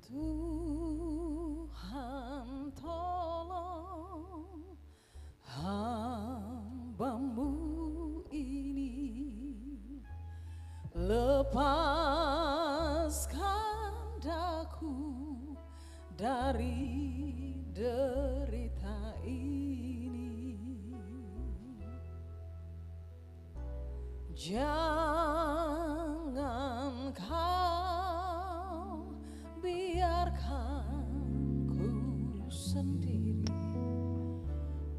Tuhan tolong hamba-Mu ini, lepaskan daku dari derita ini. Jangan kau biarkan ku sendiri,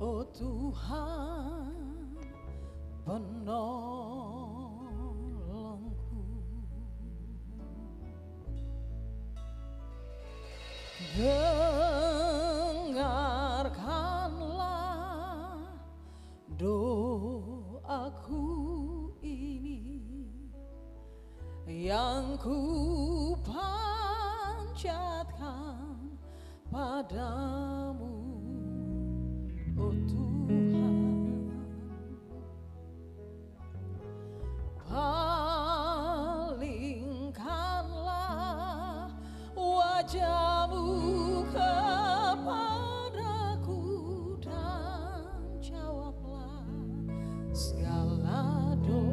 oh Tuhan penolongku. Dengarkanlah doaku ini yang ku panjatkan padamu, oh Tuhan. Palingkanlah wajah-Mu kepadaku dan jawablah segala doaku.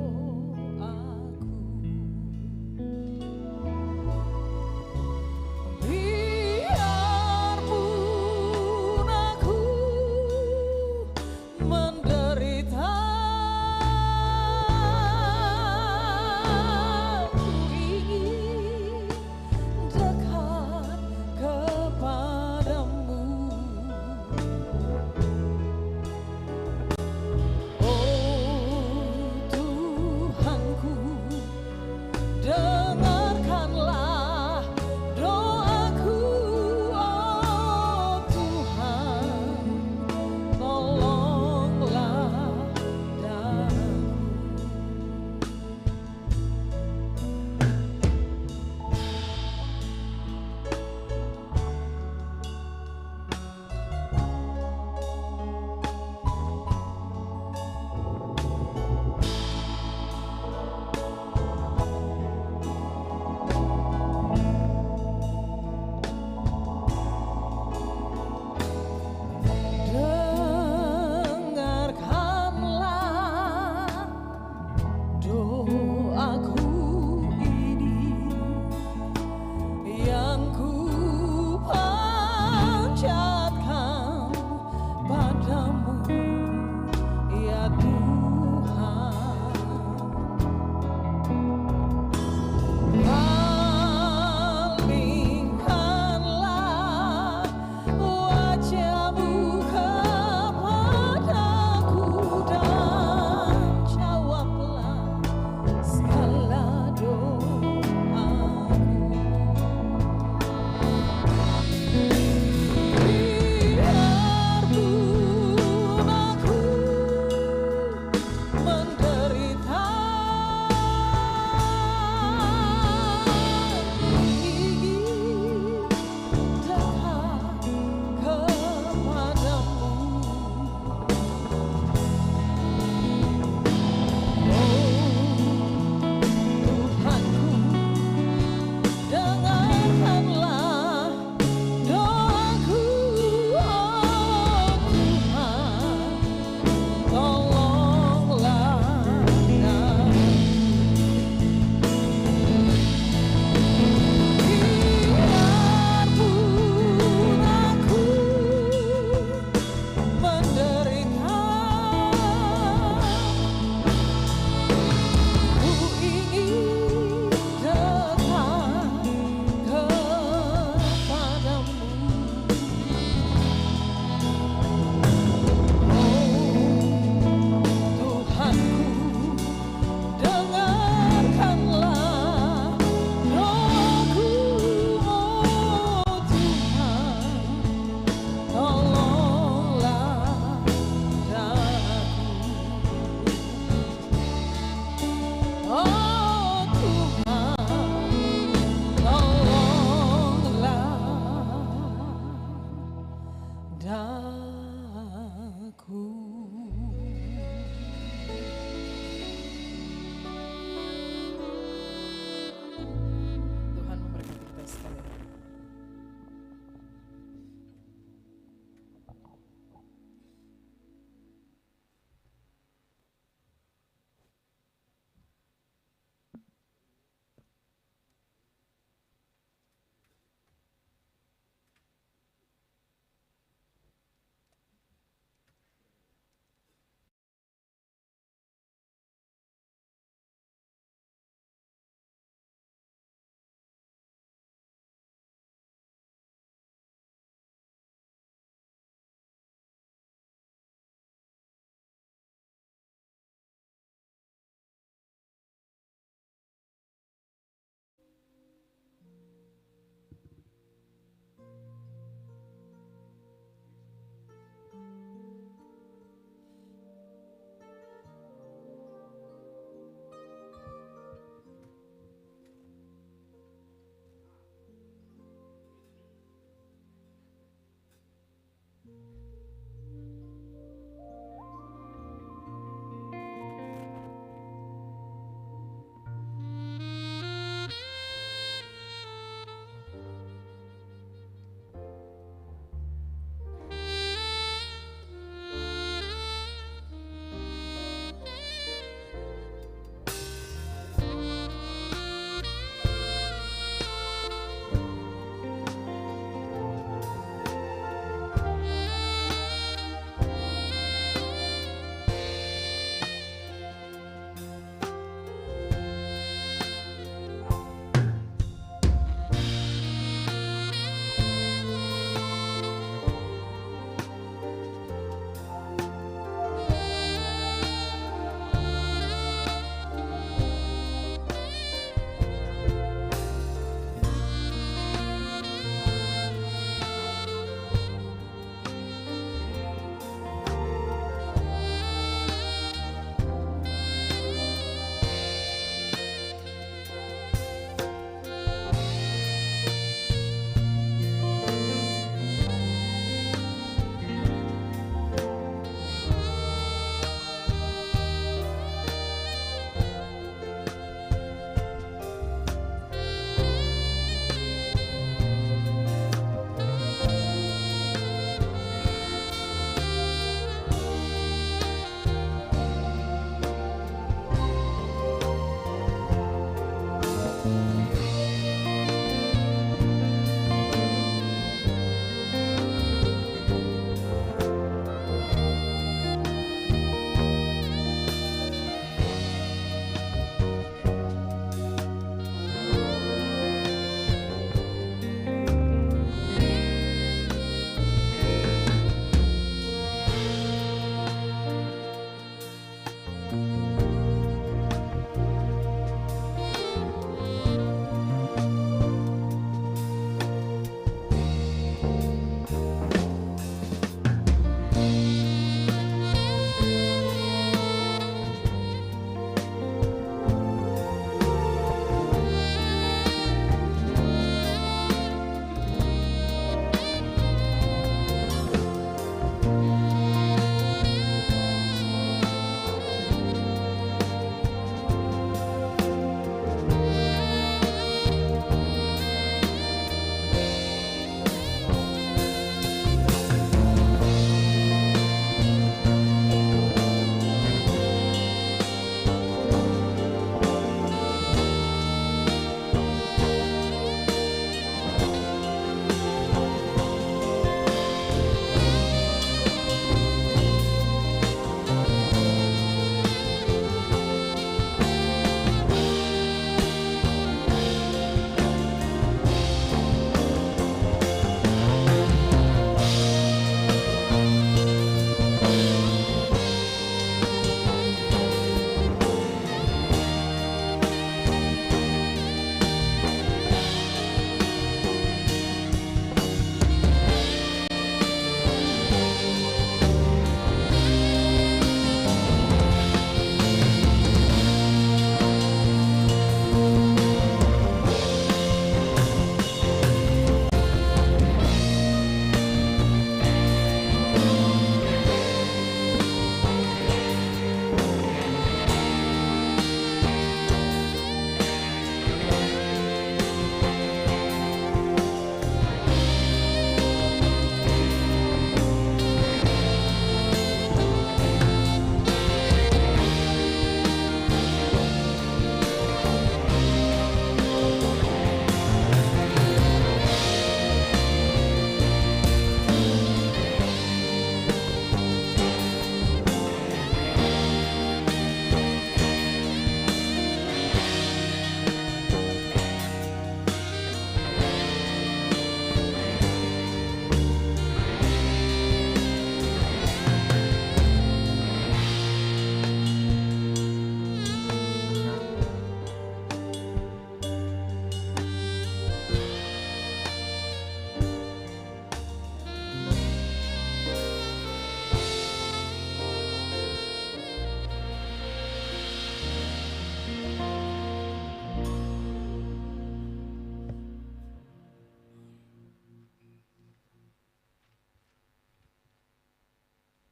Biarpun aku menderita, ku ingin dekat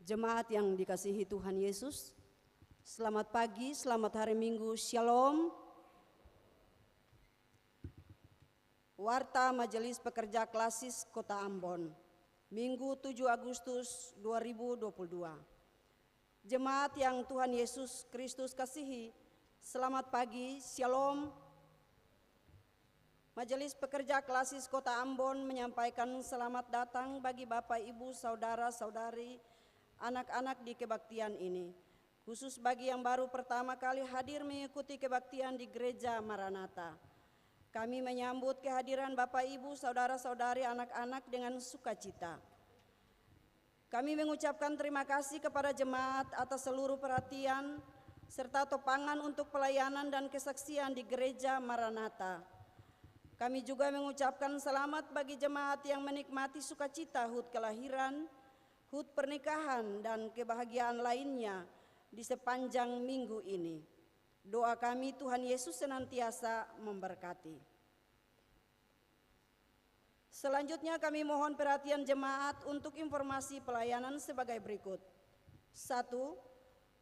Jemaat yang dikasihi Tuhan Yesus, selamat pagi, selamat hari Minggu, Shalom. Warta Majelis Pekerja Klasis Kota Ambon, Minggu 7 Agustus 2022. Jemaat yang Tuhan Yesus Kristus kasihi, selamat pagi, Shalom. Majelis Pekerja Klasis Kota Ambon menyampaikan selamat datang bagi Bapak, Ibu, Saudara-saudari, anak-anak di kebaktian ini, khusus bagi yang baru pertama kali hadir mengikuti kebaktian di Gereja Maranatha. Kami menyambut kehadiran Bapak, Ibu, Saudara-saudari, anak-anak dengan sukacita. Kami mengucapkan terima kasih kepada jemaat atas seluruh perhatian serta topangan untuk pelayanan dan kesaksian di Gereja Maranatha. Kami juga mengucapkan selamat bagi jemaat yang menikmati sukacita HUT kelahiran, HUT pernikahan, dan kebahagiaan lainnya di sepanjang minggu ini. Doa kami Tuhan Yesus senantiasa memberkati. Selanjutnya kami mohon perhatian jemaat untuk informasi pelayanan sebagai berikut. 1.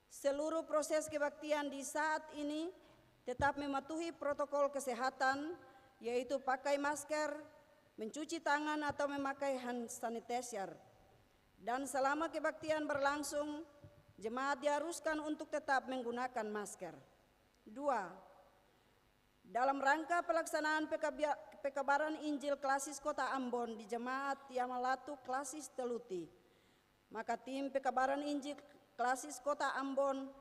Seluruh proses kebaktian di saat ini tetap mematuhi protokol kesehatan, yaitu pakai masker, mencuci tangan atau memakai hand sanitizer. Dan selama kebaktian berlangsung, jemaat diharuskan untuk tetap menggunakan masker. 2. Dalam rangka pelaksanaan pekabaran Injil Klasis Kota Ambon di Jemaat Yamalatu Klasis Teluti, maka tim pekabaran Injil Klasis Kota Ambon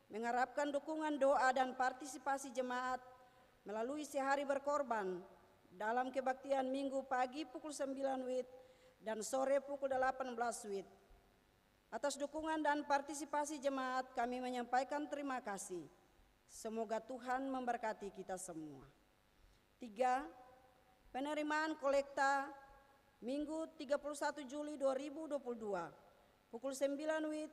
mengharapkan dukungan doa dan partisipasi jemaat melalui sehari berkorban dalam kebaktian Minggu pagi pukul 9 WIB dan sore pukul 18 WIB. Atas dukungan dan partisipasi jemaat kami menyampaikan terima kasih. Semoga Tuhan memberkati kita semua. 3. Penerimaan kolekta Minggu 31 Juli 2022 pukul 9 WIB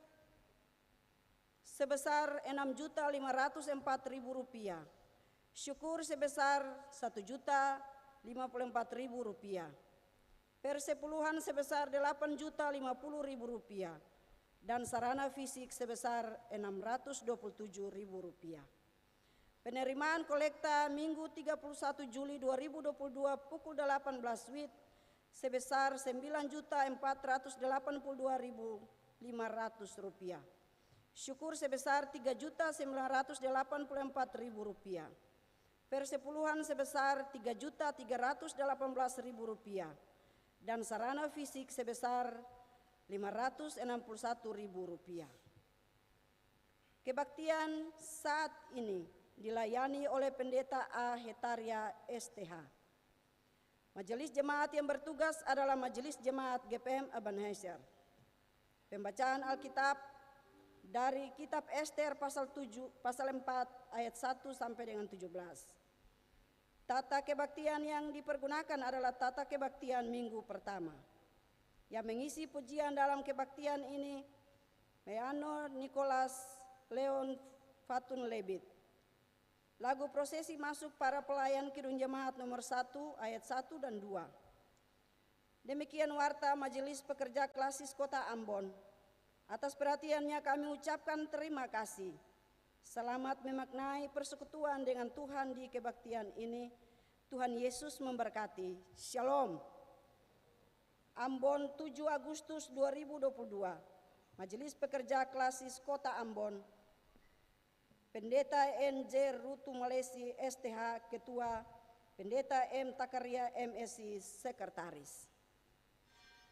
sebesar Rp6.504.000. Syukur sebesar Rp1.054.000, persepuluhan sebesar Rp8.050.000 dan sarana fisik sebesar Rp627.000. Penerimaan kolekta Minggu 31 Juli 2022 pukul 18 WIB sebesar Rp9.482.500. Syukur sebesar Rp3.984.000. Persepuluhan sebesar Rp3.318.000 dan sarana fisik sebesar Rp561.000. Kebaktian saat ini dilayani oleh Pendeta A. Hetaria STH. Majelis jemaat yang bertugas adalah Majelis Jemaat GPM Ebenezer. Pembacaan Alkitab dari Kitab Ester pasal 4 ayat 1 sampai dengan 17. Tata kebaktian yang dipergunakan adalah tata kebaktian minggu pertama. Yang mengisi pujian dalam kebaktian ini, Meano Nicholas Leon Fatun Lebit. Lagu prosesi masuk para pelayan Kidung Jemaat nomor 1 ayat 1 dan 2. Demikian warta Majelis Pekerja Klasis Kota Ambon. Atas perhatiannya kami ucapkan terima kasih. Selamat memaknai persekutuan dengan Tuhan di kebaktian ini. Tuhan Yesus memberkati. Shalom. Ambon 7 Agustus 2022. Majelis Pekerja Klasis Kota Ambon. Pendeta N.J. Rutu Malesi STH Ketua, Pendeta M. Takaria MSI Sekretaris. Haleluya.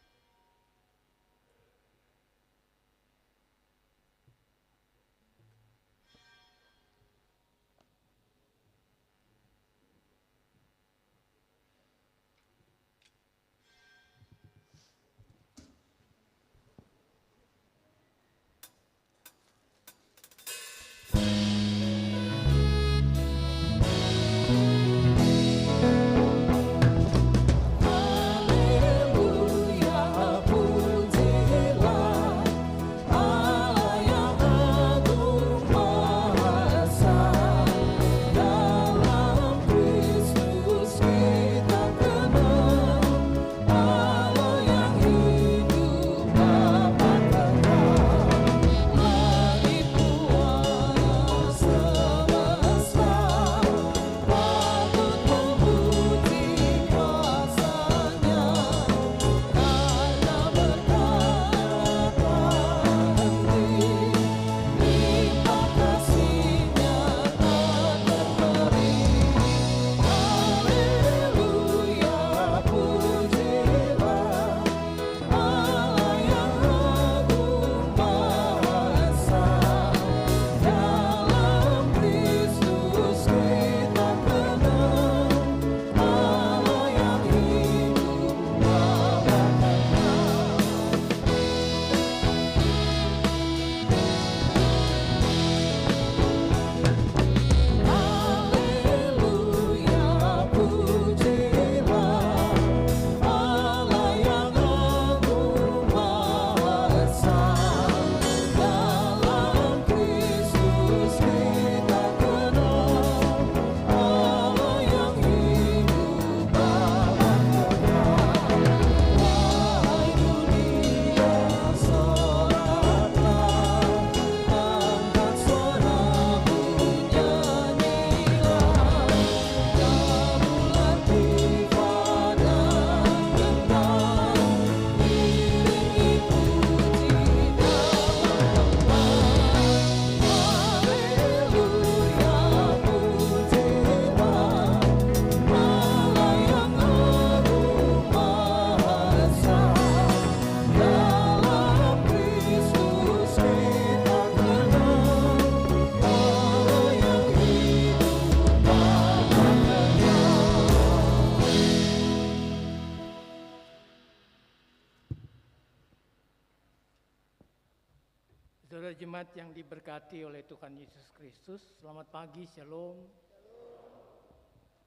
Saudara jemaat yang diberkati oleh Tuhan Yesus Kristus, selamat pagi, shalom.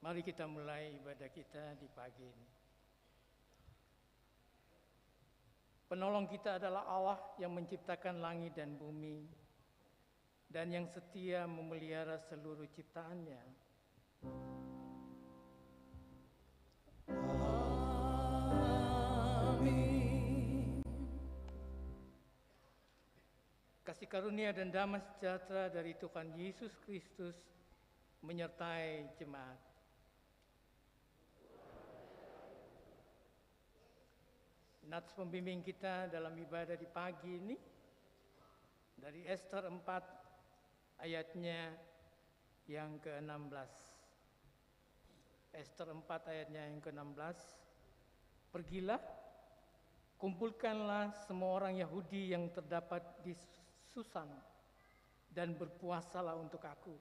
Mari kita mulai ibadah kita di pagi ini. Penolong kita adalah Allah yang menciptakan langit dan bumi dan yang setia memelihara seluruh ciptaannya. Kasih karunia dan damai sejahtera dari Tuhan Yesus Kristus menyertai jemaat. Nats pembimbing kita dalam ibadah di pagi ini dari Ester 4 ayatnya yang ke-16. Ester 4 ayatnya yang ke-16. Pergilah, kumpulkanlah semua orang Yahudi yang terdapat di Susan dan berpuasalah untuk aku.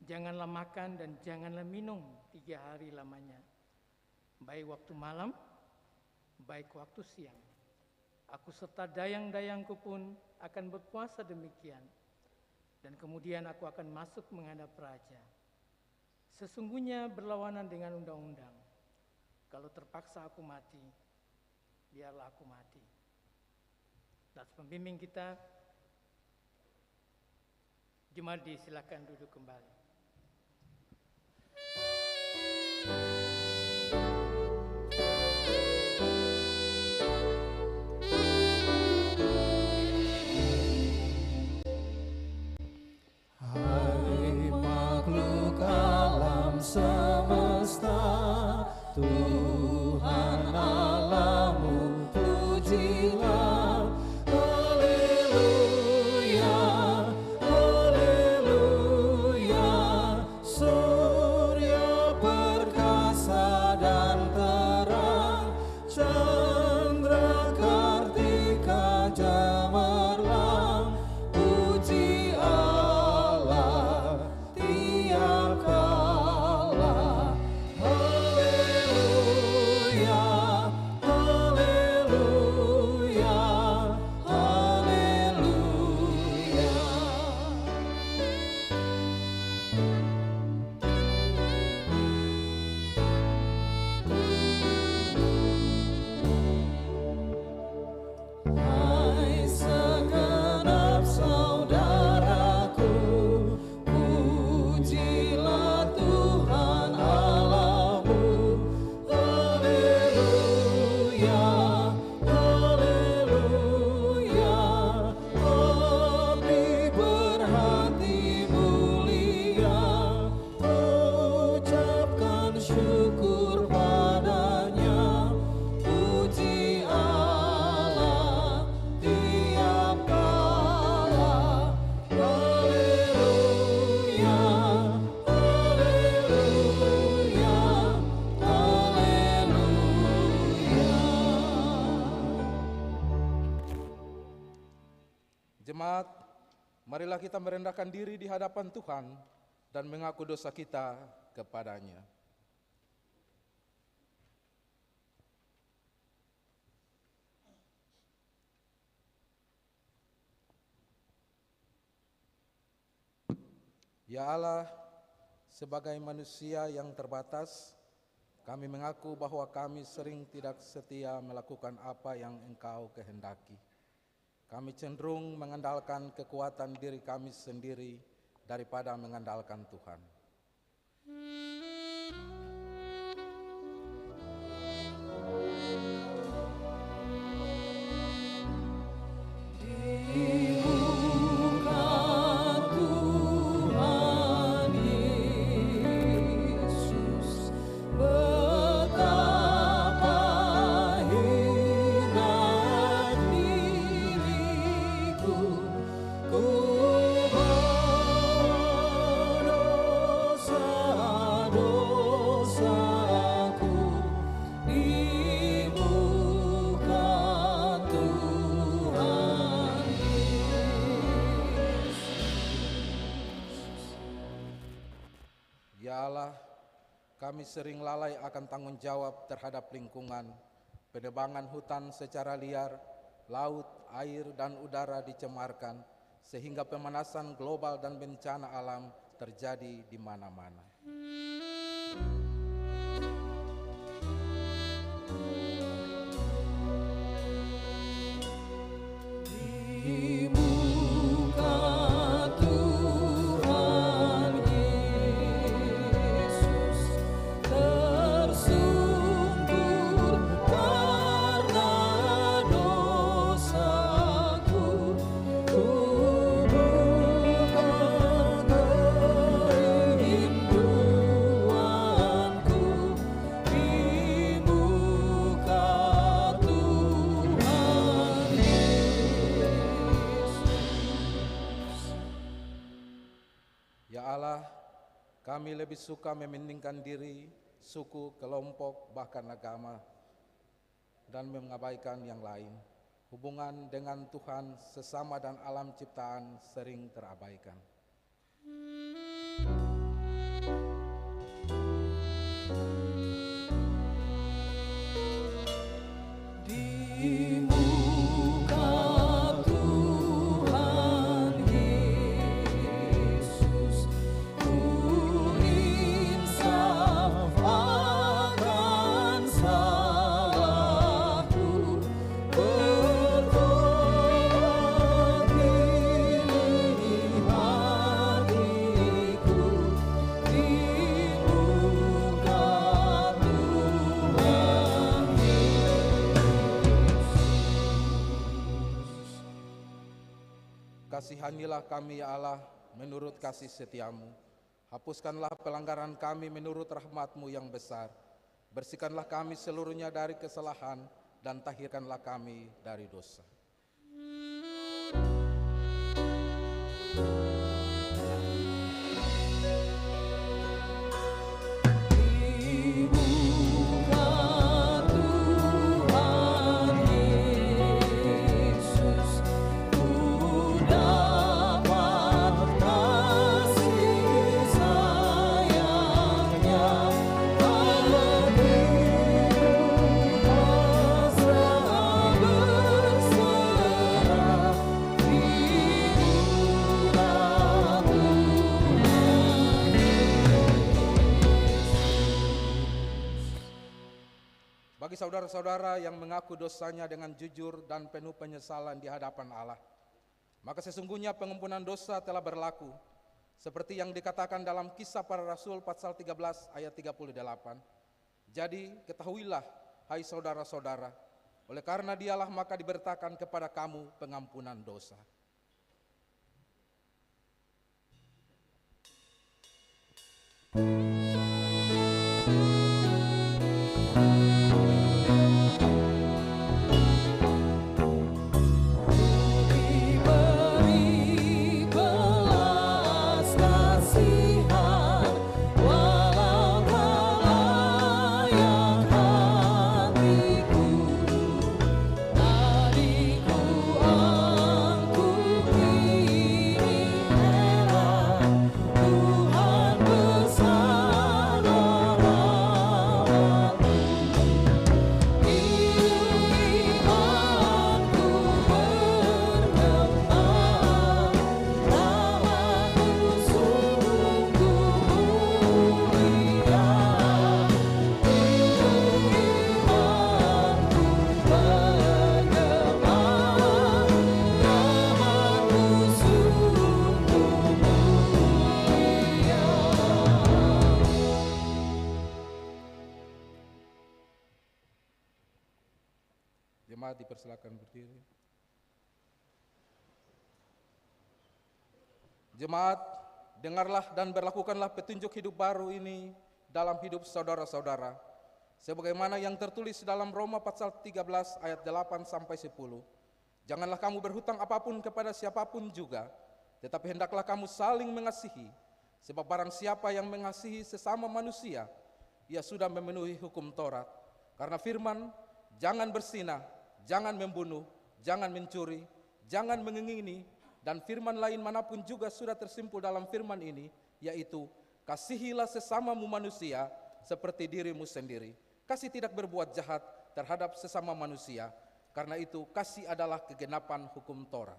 Janganlah makan dan janganlah minum 3 hari lamanya, baik waktu malam, baik waktu siang. Aku serta dayang-dayangku pun akan berpuasa demikian. Dan kemudian aku akan masuk menghadap raja. Sesungguhnya berlawanan dengan undang-undang. Kalau terpaksa aku mati, biarlah aku mati. Dan pembimbing kita, jemaat silakan duduk kembali. Hai makhluk alam semesta, Tuhan Allahmu pujilah. Haleluya, haleluya. Surya perkasa dan terang, chandra kartika cemerlang. Puji Allah tiap kala. Haleluya, haleluya, haleluya. Hai segenap saudaraku, pujilah Tuhan Allahmu. Haleluya, haleluya. Abdi berhati mulia, ucapkan syukur padanya. Puji Allah tiap kala. Haleluya, haleluya, haleluya. Jemaat, marilah kita merendahkan diri di hadapan Tuhan dan mengaku dosa kita kepadanya. Ya Allah, sebagai manusia yang terbatas, kami mengaku bahwa kami sering tidak setia melakukan apa yang Engkau kehendaki. Kami cenderung mengandalkan kekuatan diri kami sendiri daripada mengandalkan Tuhan. Bukan Tuhan Yesus, betapa hina diriku. Ku dosa-dosaku di muka Tuhan Yesus. Ya Allah, kami sering lalai akan tanggung jawab terhadap lingkungan, penebangan hutan secara liar, laut, air, dan udara dicemarkan, sehingga pemanasan global dan bencana alam terjadi di mana-mana. Di muka Tuhan Yesus tersungkur karena dosaku, ku buka kerinduanku di muka Tuhan Yesus. Ya Allah, kami lebih suka mementingkan diri, suku, kelompok, bahkan agama, dan mengabaikan yang lain. Hubungan dengan Tuhan, sesama, dan alam ciptaan sering terabaikan. Di muka Tuhan Yesus, ku insaf akan salahku, bertobat pilih hatiku di muka Tuhan Yesus. Kasihanilah kami ya Allah menurut kasih setiamu. Hapuskanlah pelanggaran kami menurut rahmat-Mu yang besar. Bersihkanlah kami seluruhnya dari kesalahan dan tahirkanlah kami dari dosa. Di muka Tuhan Yesus, ku dapat kasih sayang-Nya, hatiku pasrah berserah di muka Tuhan Yesus. Bagi saudara-saudara yang mengaku dosanya dengan jujur dan penuh penyesalan di hadapan Allah, maka sesungguhnya pengampunan dosa telah berlaku, seperti yang dikatakan dalam Kisah Para Rasul pasal 13 ayat 38. Jadi ketahuilah, hai saudara-saudara, oleh karena Dialah maka diberitakan kepada kamu pengampunan dosa. Diberi belas kasihan, walau tak layak hatiku, nadiku angkuh ini rela, Tuhan besar rahmat-Mu. Imanku berkembang, nama-Mu sungguh mulia. Imanku berkembang, nama-Mu sungguh mulia. Jemaat dipersilakan berdiri. Jemaat, dengarlah dan berlakukanlah petunjuk hidup baru ini dalam hidup saudara-saudara, sebagaimana yang tertulis dalam Roma pasal 13 ayat 8 sampai 10. Janganlah kamu berhutang apapun kepada siapapun juga, tetapi hendaklah kamu saling mengasihi, sebab barang siapa yang mengasihi sesama manusia, ia sudah memenuhi hukum Taurat. Karena firman, jangan berzinah, jangan membunuh, jangan mencuri, jangan mengingini, dan firman lain manapun juga sudah tersimpul dalam firman ini, yaitu kasihilah sesamamu manusia seperti dirimu sendiri. Kasih tidak berbuat jahat terhadap sesama manusia, Karena itu, kasih adalah kegenapan hukum Taurat.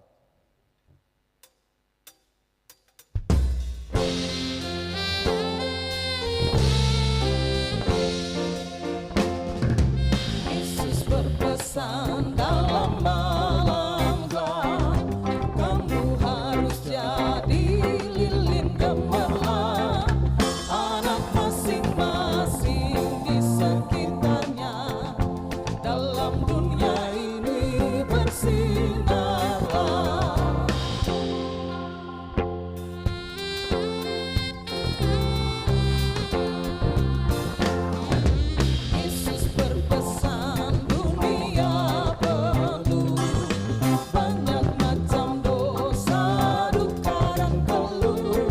Yesus berpesan dalam malam gelap, kamu harus jadi lilin gemerlap, anak masing-masing di sekitarnya, dalam dunia ini bersinarlah. Yesus berpesan dunia penuh banyak macam dosa, duka dan keluh,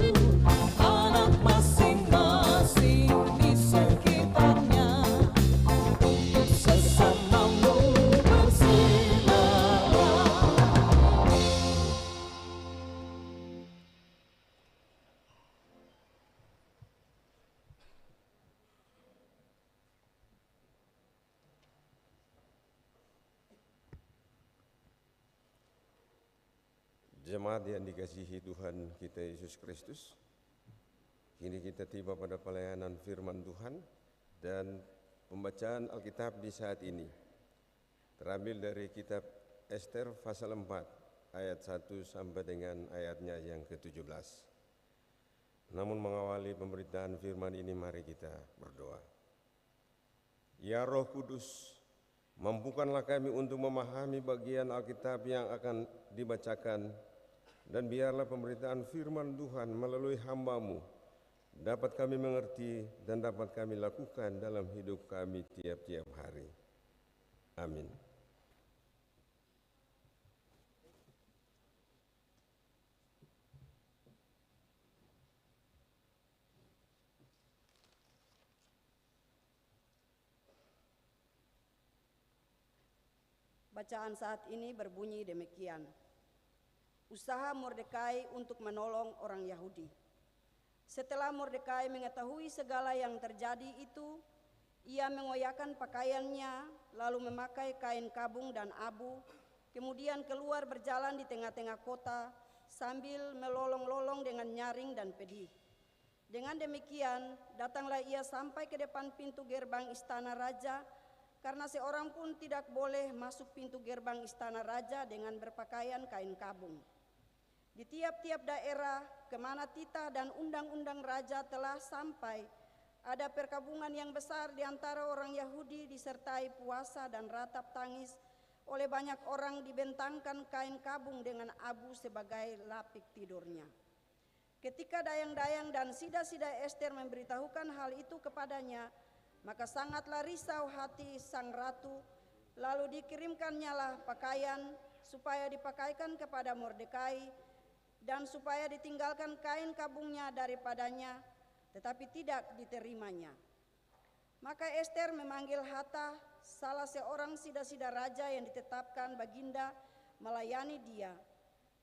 anak masing-masing di sekitarnya, untuk sesamamu bersinarlah. Jemaat yang dikasihi Tuhan kita Yesus Kristus, kini kita tiba pada pelayanan firman Tuhan dan pembacaan Alkitab di saat ini terambil dari kitab Ester pasal 4 ayat 1 sampai dengan ayatnya yang ke-17. Namun mengawali pemberitaan firman ini, mari kita berdoa. Ya Roh Kudus, mampukanlah kami untuk memahami bagian Alkitab yang akan dibacakan, dan biarlah pemberitaan firman Tuhan melalui hamba-Mu dapat kami mengerti dan dapat kami lakukan dalam hidup kami tiap-tiap hari. Amin. Bacaan saat ini berbunyi demikian. Usaha Mordekai untuk menolong orang Yahudi. Setelah Mordekai mengetahui segala yang terjadi itu, ia mengoyakkan pakaiannya, lalu memakai kain kabung dan abu, kemudian keluar berjalan di tengah-tengah kota sambil melolong-lolong dengan nyaring dan pedih. Dengan demikian, datanglah ia sampai ke depan pintu gerbang istana raja, karena seorang pun tidak boleh masuk pintu gerbang istana raja dengan berpakaian kain kabung. Di tiap-tiap daerah kemana titah dan undang-undang raja telah sampai, ada perkabungan yang besar di antara orang Yahudi disertai puasa dan ratap tangis. Oleh banyak orang dibentangkan kain kabung dengan abu sebagai lapik tidurnya. Ketika dayang-dayang dan sida-sida Ester memberitahukan hal itu kepadanya, maka sangatlah risau hati sang ratu, lalu dikirimkannya lah pakaian supaya dipakaikan kepada Mordekai dan supaya ditinggalkan kain kabungnya daripadanya, tetapi tidak diterimanya. Maka Ester memanggil Hatta, salah seorang sida-sida raja yang ditetapkan baginda melayani dia,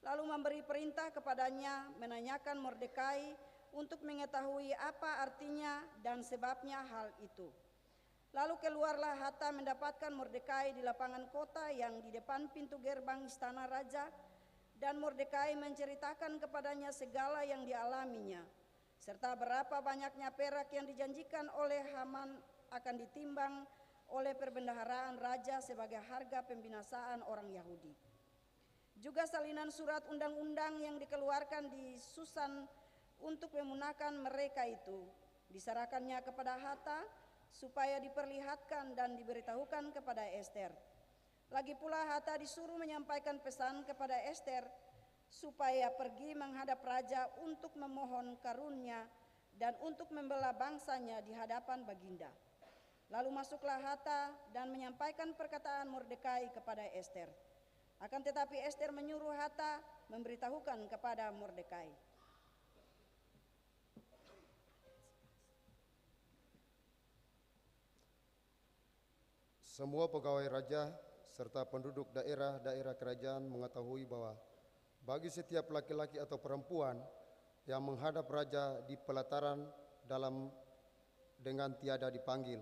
lalu memberi perintah kepadanya menanyakan Mordekai untuk mengetahui apa artinya dan sebabnya hal itu. Lalu keluarlah Hatta mendapatkan Mordekai di lapangan kota yang di depan pintu gerbang istana raja, dan Mordekai menceritakan kepadanya segala yang dialaminya, serta berapa banyaknya perak yang dijanjikan oleh Haman akan ditimbang oleh perbendaharaan raja sebagai harga pembinasaan orang Yahudi. Juga salinan surat undang-undang yang dikeluarkan di Susan untuk memunahkan mereka itu diserahkannya kepada Hatta supaya diperlihatkan dan diberitahukan kepada Ester. Lagi pula Hatta disuruh menyampaikan pesan kepada Ester supaya pergi menghadap raja untuk memohon karunia dan untuk membela bangsanya di hadapan baginda. Lalu masuklah Hatta dan menyampaikan perkataan Mordekai kepada Ester. Akan tetapi Ester menyuruh Hatta memberitahukan kepada Mordekai. Semua pegawai raja serta penduduk daerah-daerah kerajaan mengetahui bahwa bagi setiap laki-laki atau perempuan yang menghadap raja di pelataran dalam dengan tiada dipanggil,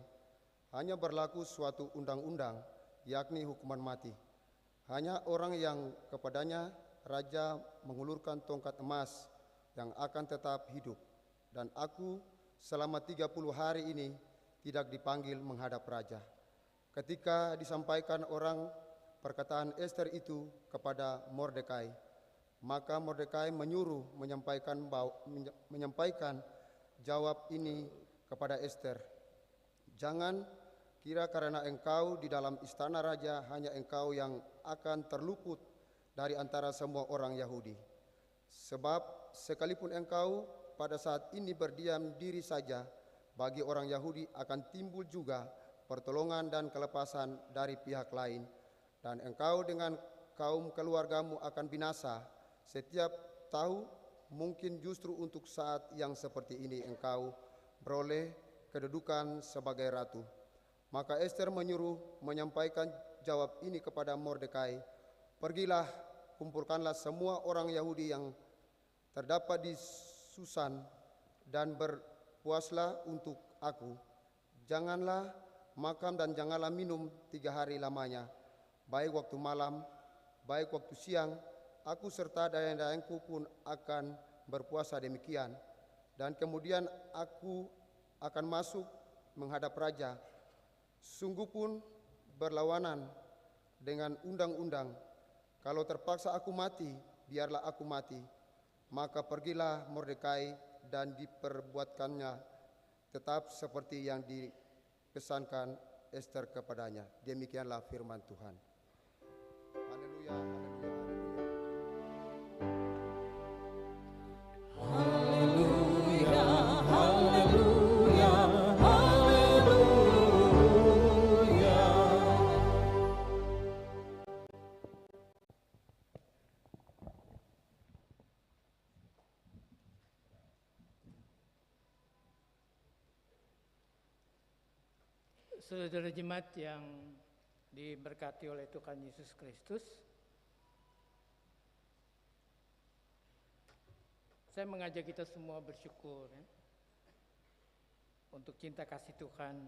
hanya berlaku suatu undang-undang, yakni hukuman mati. Hanya orang yang kepadanya raja mengulurkan tongkat emas yang akan tetap hidup. Dan aku selama 30 hari ini tidak dipanggil menghadap raja. Ketika disampaikan orang perkataan Ester itu kepada Mordekai, maka Mordekai menyuruh menyampaikan jawab ini kepada Ester. Jangan kira karena engkau di dalam istana raja hanya engkau yang akan terluput dari antara semua orang Yahudi. Sebab sekalipun engkau pada saat ini berdiam diri saja, bagi orang Yahudi akan timbul juga pertolongan dan kelepasan dari pihak lain, dan engkau dengan kaum keluargamu akan binasa. Setiap tahu mungkin justru untuk saat yang seperti ini engkau beroleh kedudukan sebagai ratu. Maka Ester menyuruh menyampaikan jawab ini kepada Mordekai, pergilah, kumpulkanlah semua orang Yahudi yang terdapat di Susan dan berpuaslah untuk aku. Janganlah makan dan janganlah minum 3 hari lamanya, baik waktu malam, baik waktu siang. Aku serta dayang-dayangku pun akan berpuasa demikian. Dan kemudian aku akan masuk menghadap raja. Sungguh pun berlawanan dengan undang-undang. Kalau terpaksa aku mati, biarlah aku mati. Maka pergilah Mordekai dan diperbuatkannya tetap seperti yang dipesankan Ester kepadanya. Demikianlah firman Tuhan. Haleluya, haleluya, haleluya. Haleluya, haleluya, haleluya. Saudara jemaat yang diberkati oleh Tuhan Yesus Kristus, saya mengajak kita semua bersyukur untuk cinta kasih Tuhan,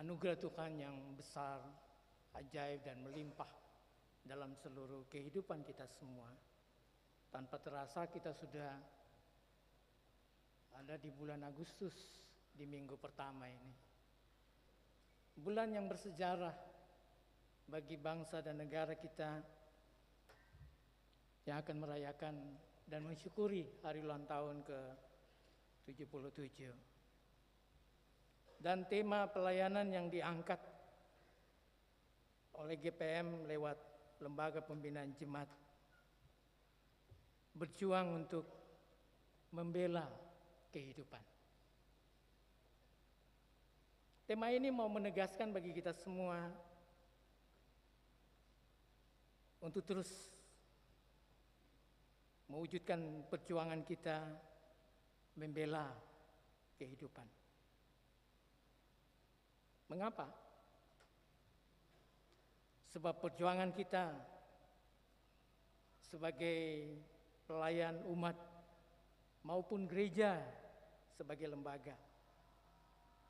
anugerah Tuhan yang besar, ajaib dan melimpah dalam seluruh kehidupan kita semua. Tanpa terasa kita sudah ada di bulan Agustus, di minggu pertama ini. Bulan yang bersejarah bagi bangsa dan negara kita yang akan merayakan dan mensyukuri hari ulang tahun ke-77. Dan tema pelayanan yang diangkat oleh GPM lewat Lembaga Pembinaan Jemaat, berjuang untuk membela kehidupan. Tema ini mau menegaskan bagi kita semua untuk terus mewujudkan perjuangan kita membela kehidupan. Mengapa? Sebab perjuangan kita sebagai pelayan umat maupun gereja sebagai lembaga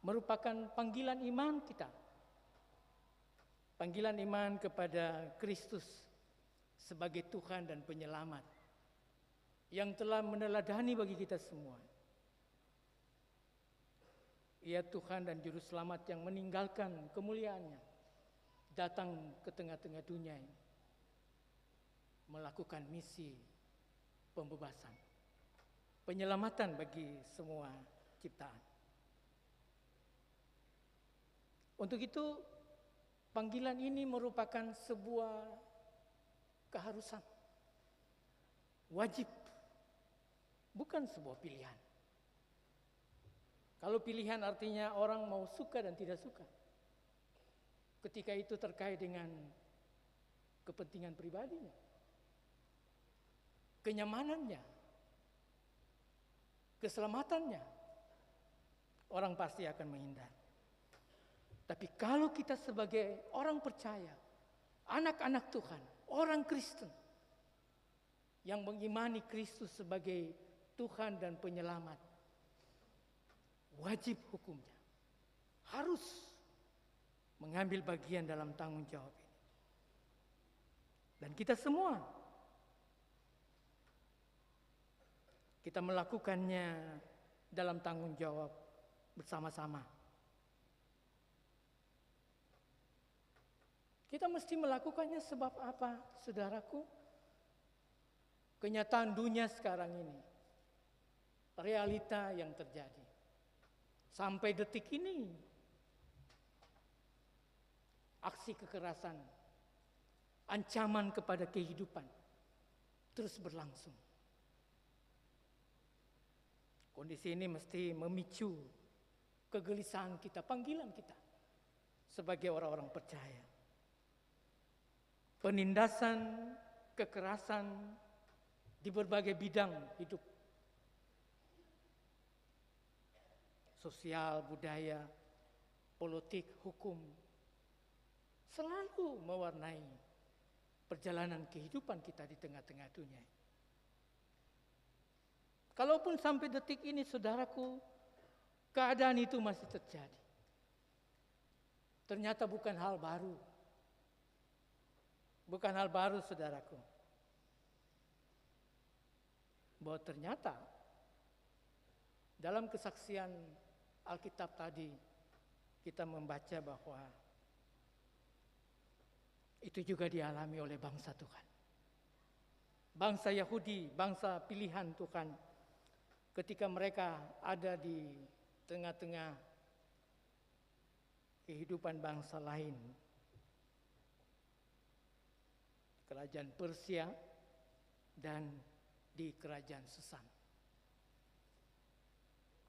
merupakan panggilan iman kita. Panggilan iman kepada Kristus sebagai Tuhan dan Penyelamat yang telah meneladani bagi kita semua. Ia Tuhan dan Juru Selamat yang meninggalkan kemuliaannya, datang ke tengah-tengah dunia ini, melakukan misi pembebasan, penyelamatan bagi semua ciptaan. Untuk itu, panggilan ini merupakan sebuah keharusan, wajib, bukan sebuah pilihan. Kalau pilihan artinya orang mau suka dan tidak suka, ketika itu terkait dengan kepentingan pribadinya, kenyamanannya, keselamatannya, orang pasti akan menghindar. Tapi kalau kita sebagai orang percaya, anak-anak Tuhan, orang Kristen yang mengimani Kristus sebagai Tuhan dan Penyelamat, wajib hukumnya harus mengambil bagian dalam tanggung jawab ini. Dan kita semua, kita melakukannya dalam tanggung jawab bersama-sama. Kita mesti melakukannya sebab apa, saudaraku? Kenyataan dunia sekarang ini, realita yang terjadi. Sampai detik ini, aksi kekerasan, ancaman kepada kehidupan terus berlangsung. Kondisi ini mesti memicu kegelisahan kita, panggilan kita sebagai orang-orang percaya. Penindasan, kekerasan di berbagai bidang hidup. Sosial, budaya, politik, hukum. Selalu mewarnai perjalanan kehidupan kita di tengah-tengah dunia. Kalaupun sampai detik ini, saudaraku, keadaan itu masih terjadi. Ternyata bukan hal baru. Bukan hal baru, saudaraku. Bahwa ternyata dalam kesaksian Alkitab tadi kita membaca bahwa itu juga dialami oleh bangsa Tuhan. Bangsa Yahudi, bangsa pilihan Tuhan, ketika mereka ada di tengah-tengah kehidupan bangsa lain, kerajaan Persia dan di kerajaan Susan.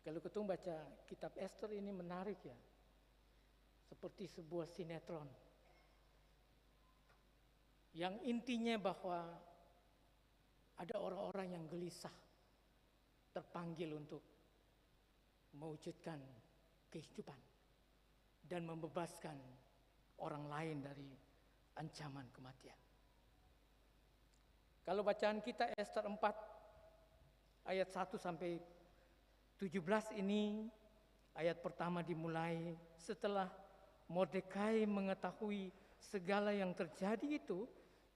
Kalau ketemu baca kitab Ester ini menarik ya, seperti sebuah sinetron yang intinya bahwa ada orang-orang yang gelisah terpanggil untuk mewujudkan kehidupan dan membebaskan orang lain dari ancaman kematian. Kalau bacaan kita Ester 4 ayat 1 sampai 17 ini, ayat pertama dimulai setelah Mordekai mengetahui segala yang terjadi itu,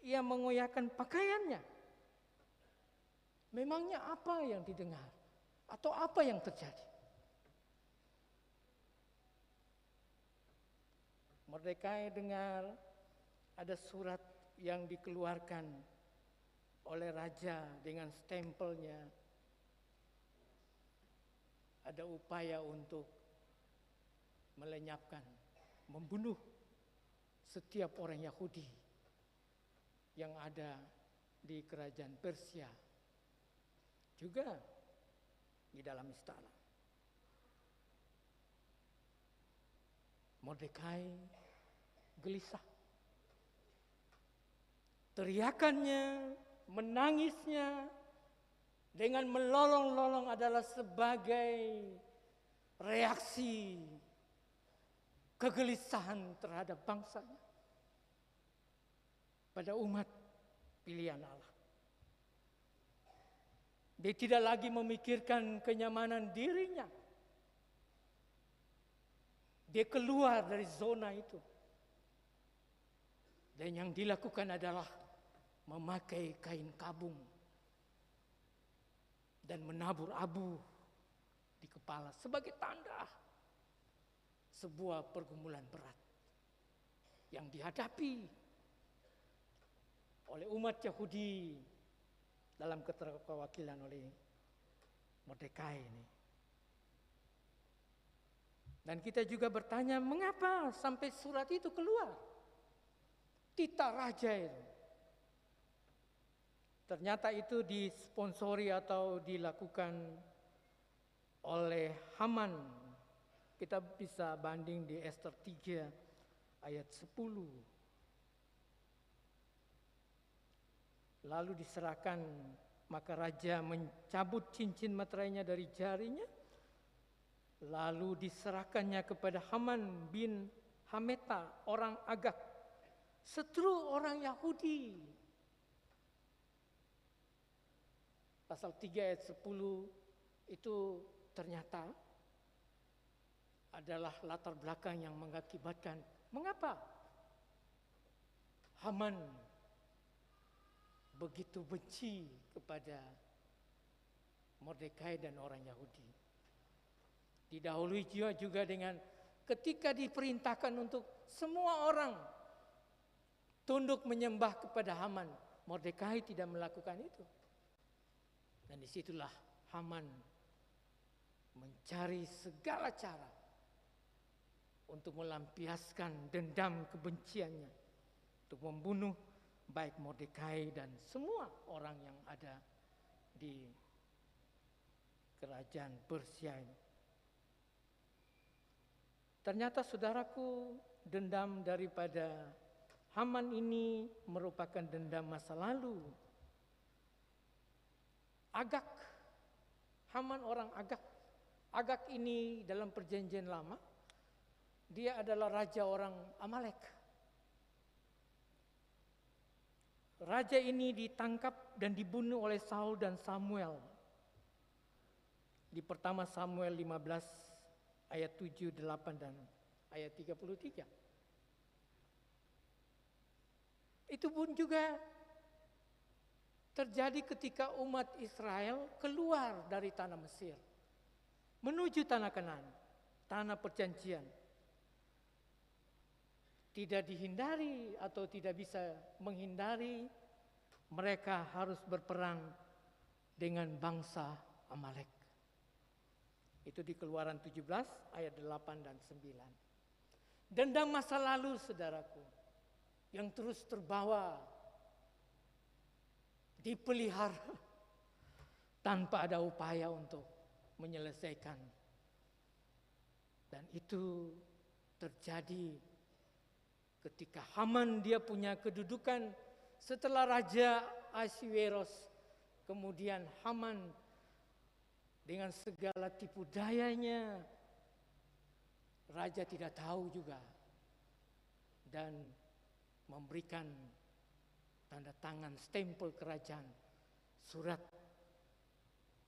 ia mengoyakkan pakaiannya. Memangnya apa yang didengar? Atau apa yang terjadi? Mordekai dengar ada surat yang dikeluarkan oleh raja dengan stempelnya. Ada upaya untuk melenyapkan, membunuh setiap orang Yahudi yang ada di kerajaan Persia, juga di dalam istana. Mordekai gelisah. Teriakannya, menangisnya dengan melolong-lolong adalah sebagai reaksi kegelisahan terhadap bangsanya pada umat pilihan Allah. Dia tidak lagi memikirkan kenyamanan dirinya. Dia keluar dari zona itu. Dan yang dilakukan adalah memakai kain kabung dan menabur abu di kepala sebagai tanda sebuah pergumulan berat yang dihadapi oleh umat Yahudi dalam keterwakilan oleh Mordekai ini. Dan kita juga bertanya, mengapa sampai surat itu keluar? Titah raja itu. Ternyata itu disponsori atau dilakukan oleh Haman. Kita bisa banding di Ester 3 ayat 10. Lalu diserahkan, maka raja mencabut cincin materainya dari jarinya. Lalu diserahkannya kepada Haman bin Hameta, orang Agag, setru orang Yahudi. Pasal 3 ayat 10 itu ternyata adalah latar belakang yang mengakibatkan mengapa Haman begitu benci kepada Mordekai dan orang Yahudi. Didahului juga dengan ketika diperintahkan untuk semua orang tunduk menyembah kepada Haman, Mordekai tidak melakukan itu. Dan disitulah Haman mencari segala cara untuk melampiaskan dendam kebenciannya, untuk membunuh baik Mordekai dan semua orang yang ada di kerajaan Persia ini. Ternyata saudaraku, dendam daripada Haman ini merupakan dendam masa lalu. Agag, Haman orang Agag. Agag ini dalam perjanjian lama, dia adalah raja orang Amalek. Raja ini ditangkap dan dibunuh oleh Saul dan Samuel. Di pertama Samuel 15 ayat 7, 8 dan ayat 33. Itu pun juga terjadi ketika umat Israel keluar dari tanah Mesir menuju tanah Kanaan, tanah perjanjian. Tidak dihindari atau tidak bisa menghindari, mereka harus berperang dengan bangsa Amalek. Itu di Keluaran 17 ayat 8 dan 9. Dendam masa lalu saudaraku, yang terus terbawa, dipelihara tanpa ada upaya untuk menyelesaikan. Dan itu terjadi ketika Haman dia punya kedudukan setelah Raja Ahasveros. Kemudian Haman dengan segala tipu dayanya, raja tidak tahu juga, dan memberikan tanda tangan stempel kerajaan, surat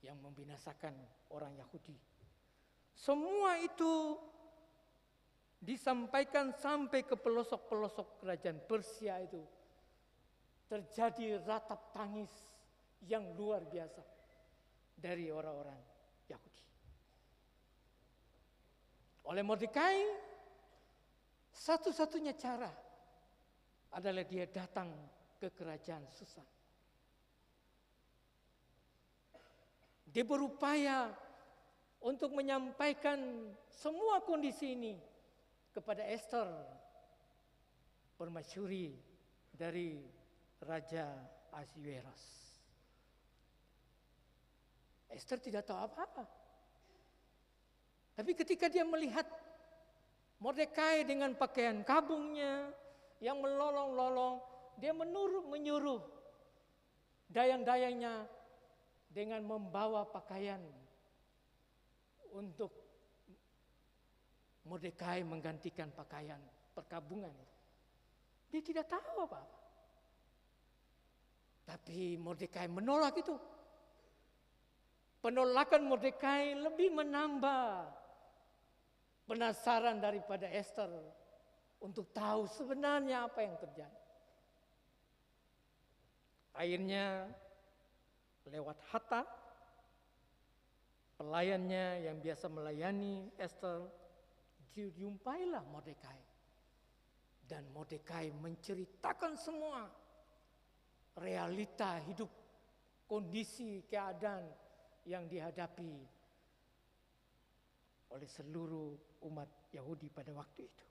yang membinasakan orang Yahudi. Semua itu disampaikan sampai ke pelosok-pelosok kerajaan Persia itu. Terjadi ratap tangis yang luar biasa dari orang-orang Yahudi. Oleh Mordekai, satu-satunya cara adalah dia datang ke kerajaan Susan. Dia berupaya untuk menyampaikan semua kondisi ini kepada Esther, permaisuri dari Raja Ahasveros. Esther tidak tahu apa-apa. Tapi ketika dia melihat Mordekai dengan pakaian kabungnya yang melolong-lolong, dia menyuruh dayang-dayangnya dengan membawa pakaian untuk Mordekai menggantikan pakaian perkabungan itu. Dia tidak tahu apa-apa. Tapi Mordekai menolak itu. Penolakan Mordekai lebih menambah penasaran daripada Esther untuk tahu sebenarnya apa yang terjadi. Akhirnya lewat Hatta, pelayannya yang biasa melayani Esther, dijumpailah Mordekai. Dan Mordekai menceritakan semua realita hidup, kondisi, keadaan yang dihadapi oleh seluruh umat Yahudi pada waktu itu.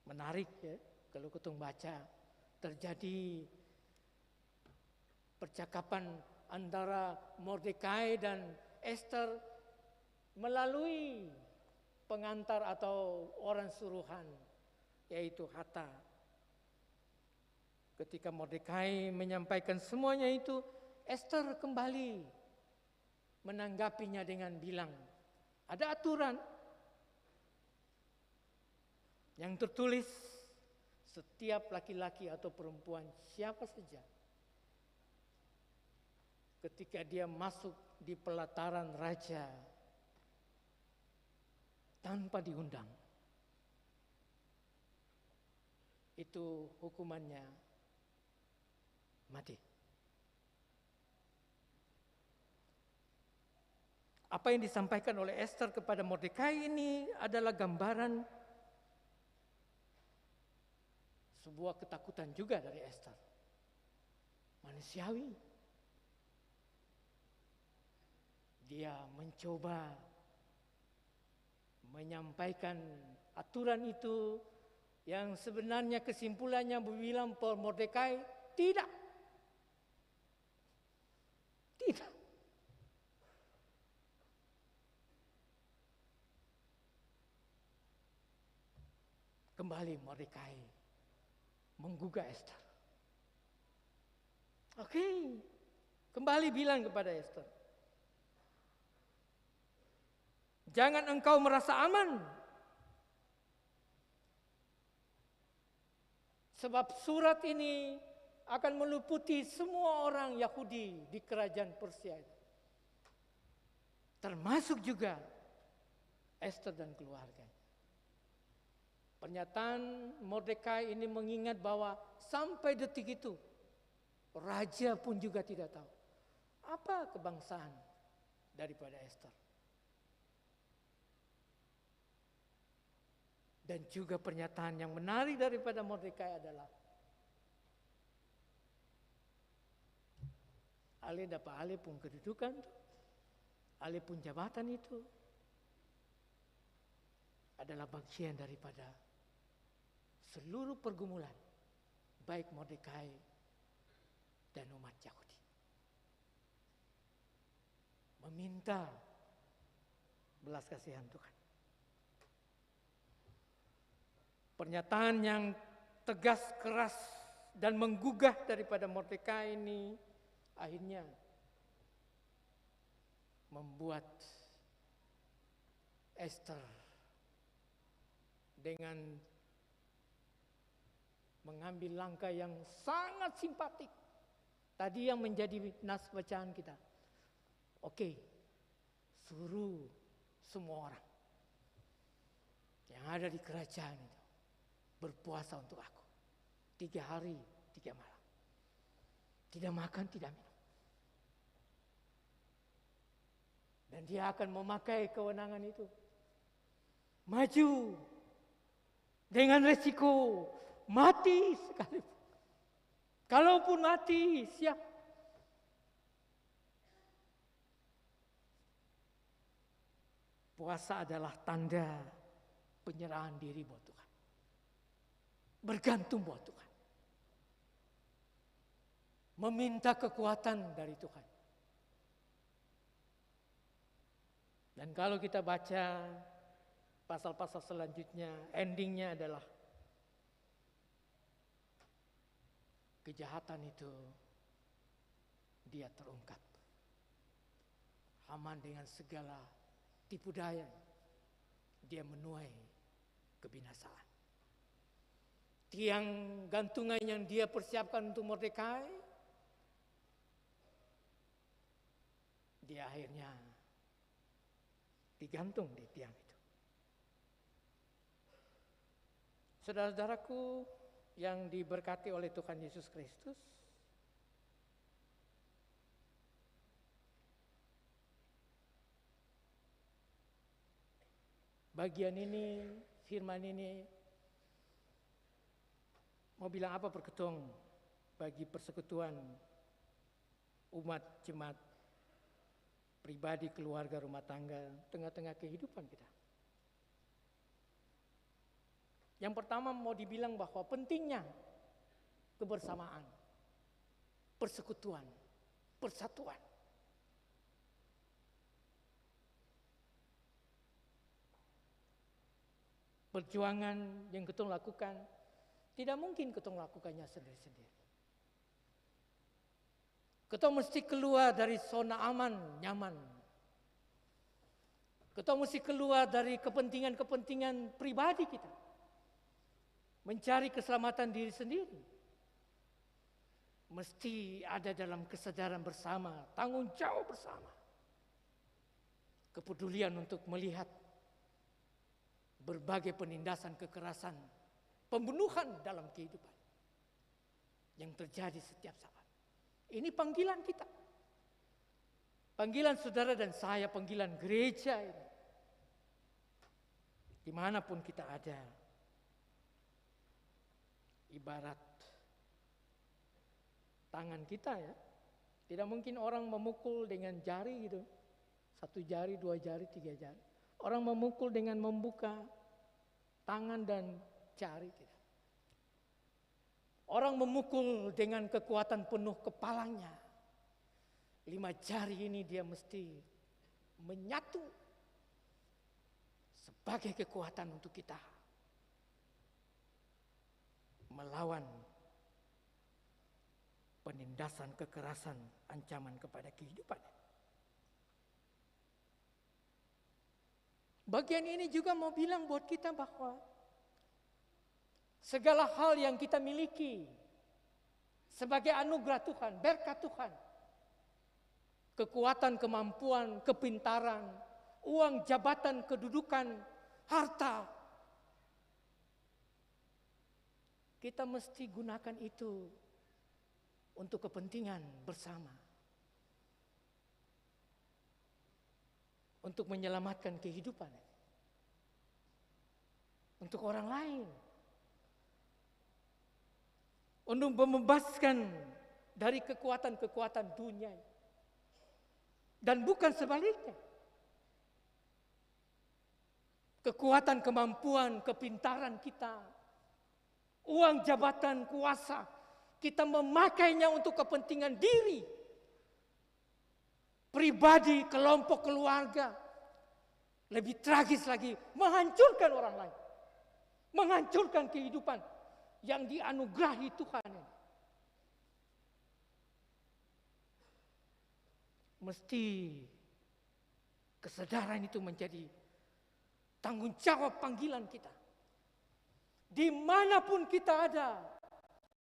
Menarik ya, kalau kita baca, terjadi percakapan antara Mordekai dan Esther melalui pengantar atau orang suruhan, yaitu Hatta. Ketika Mordekai menyampaikan semuanya itu, Esther kembali menanggapinya dengan bilang, ada aturan yang tertulis, setiap laki-laki atau perempuan siapa saja ketika dia masuk di pelataran raja tanpa diundang, itu hukumannya mati. Apa yang disampaikan oleh Esther kepada Mordekai ini adalah gambaran sebuah ketakutan juga dari Esther. Manusiawi. Dia mencoba menyampaikan aturan itu yang sebenarnya kesimpulannya bilang Mordekai tidak. Tidak. Kembali Mordekai menggugah Esther. Oke, kembali bilang kepada Esther, jangan engkau merasa aman, sebab surat ini akan meliputi semua orang Yahudi di kerajaan Persia itu, termasuk juga Esther dan keluarganya. Pernyataan Mordekai ini mengingat bahwa sampai detik itu raja pun juga tidak tahu apa kebangsaan daripada Esther. Dan juga pernyataan yang menarik daripada Mordekai adalah ale dapat ale pun kedudukan, ale pun jabatan itu adalah bagian daripada seluruh pergumulan baik Mordekai dan umat Yahudi. Meminta belas kasihan Tuhan. Pernyataan yang tegas, keras, dan menggugah daripada Mordekai ini akhirnya membuat Esther dengan mengambil langkah yang sangat simpatik. Tadi yang menjadi nas bacaan kita. Oke, suruh semua orang yang ada di kerajaan itu berpuasa untuk aku 3 hari 3 malam. Tidak makan, tidak minum. Dan dia akan memakai kewenangan itu. Maju dengan resiko mati sekalipun. Kalaupun mati, siap. Puasa adalah tanda penyerahan diri buat Tuhan. Bergantung buat Tuhan. Meminta kekuatan dari Tuhan. Dan kalau kita baca pasal-pasal selanjutnya, endingnya adalah kejahatan itu dia terungkap. Haman dengan segala tipu daya dia menuai kebinasaan. Tiang gantungan yang dia persiapkan untuk Mordekai, dia akhirnya digantung di tiang itu. Saudara-saudaraku yang diberkati oleh Tuhan Yesus Kristus, bagian ini, firman ini mau bilang apa Perketung bagi persekutuan umat jemaat pribadi, keluarga, rumah tangga, tengah-tengah kehidupan kita. Yang pertama mau dibilang bahwa pentingnya kebersamaan, persekutuan, persatuan. Perjuangan yang ketong lakukan, tidak mungkin ketong lakukannya sendiri-sendiri. Ketong mesti keluar dari zona aman, nyaman. Ketong mesti keluar dari kepentingan-kepentingan pribadi kita. Mencari keselamatan diri sendiri. Mesti ada dalam kesadaran bersama, tanggung jawab bersama. Kepedulian untuk melihat berbagai penindasan kekerasan, pembunuhan dalam kehidupan yang terjadi setiap saat. Ini panggilan kita. Panggilan saudara dan saya, panggilan gereja ini. Dimanapun kita ada. Ibarat tangan kita ya. Tidak mungkin orang memukul dengan jari gitu. 1 jari, 2 jari, 3 jari. Orang memukul dengan membuka tangan dan jari tidak. Orang memukul dengan kekuatan penuh kepalanya. 5 jari ini dia mesti menyatu sebagai kekuatan untuk kita melawan penindasan, kekerasan, ancaman kepada kehidupan. Bagian ini juga mau bilang buat kita bahwa segala hal yang kita miliki sebagai anugerah Tuhan, berkat Tuhan, kekuatan, kemampuan, kepintaran, uang, jabatan, kedudukan, harta, kita mesti gunakan itu untuk kepentingan bersama. Untuk menyelamatkan kehidupan. Untuk orang lain. Untuk membebaskan dari kekuatan-kekuatan dunia. Dan bukan sebaliknya. Kekuatan, kemampuan, kepintaran kita, uang, jabatan, kuasa, kita memakainya untuk kepentingan diri, pribadi, kelompok, keluarga. Lebih tragis lagi, menghancurkan orang lain. Menghancurkan kehidupan yang dianugerahi Tuhan. Mesti kesadaran itu menjadi tanggung jawab panggilan kita. Dimanapun kita ada,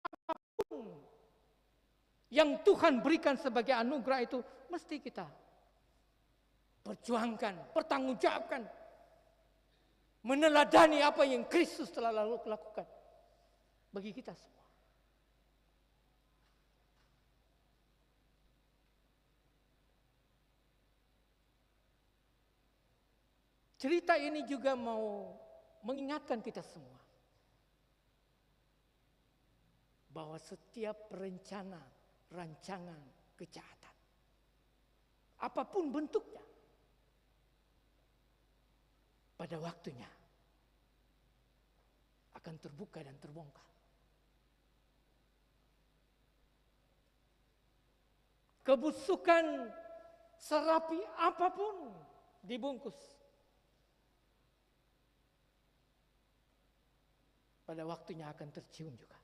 apapun yang Tuhan berikan sebagai anugerah itu mesti kita perjuangkan, pertanggungjawabkan, meneladani apa yang Kristus telah lakukan bagi kita semua. Cerita ini juga mau mengingatkan kita semua bahwa setiap rencana, rancangan kejahatan, apapun bentuknya, pada waktunya akan terbuka dan terbongkar. Kebusukan serapi apapun dibungkus, pada waktunya akan tercium juga.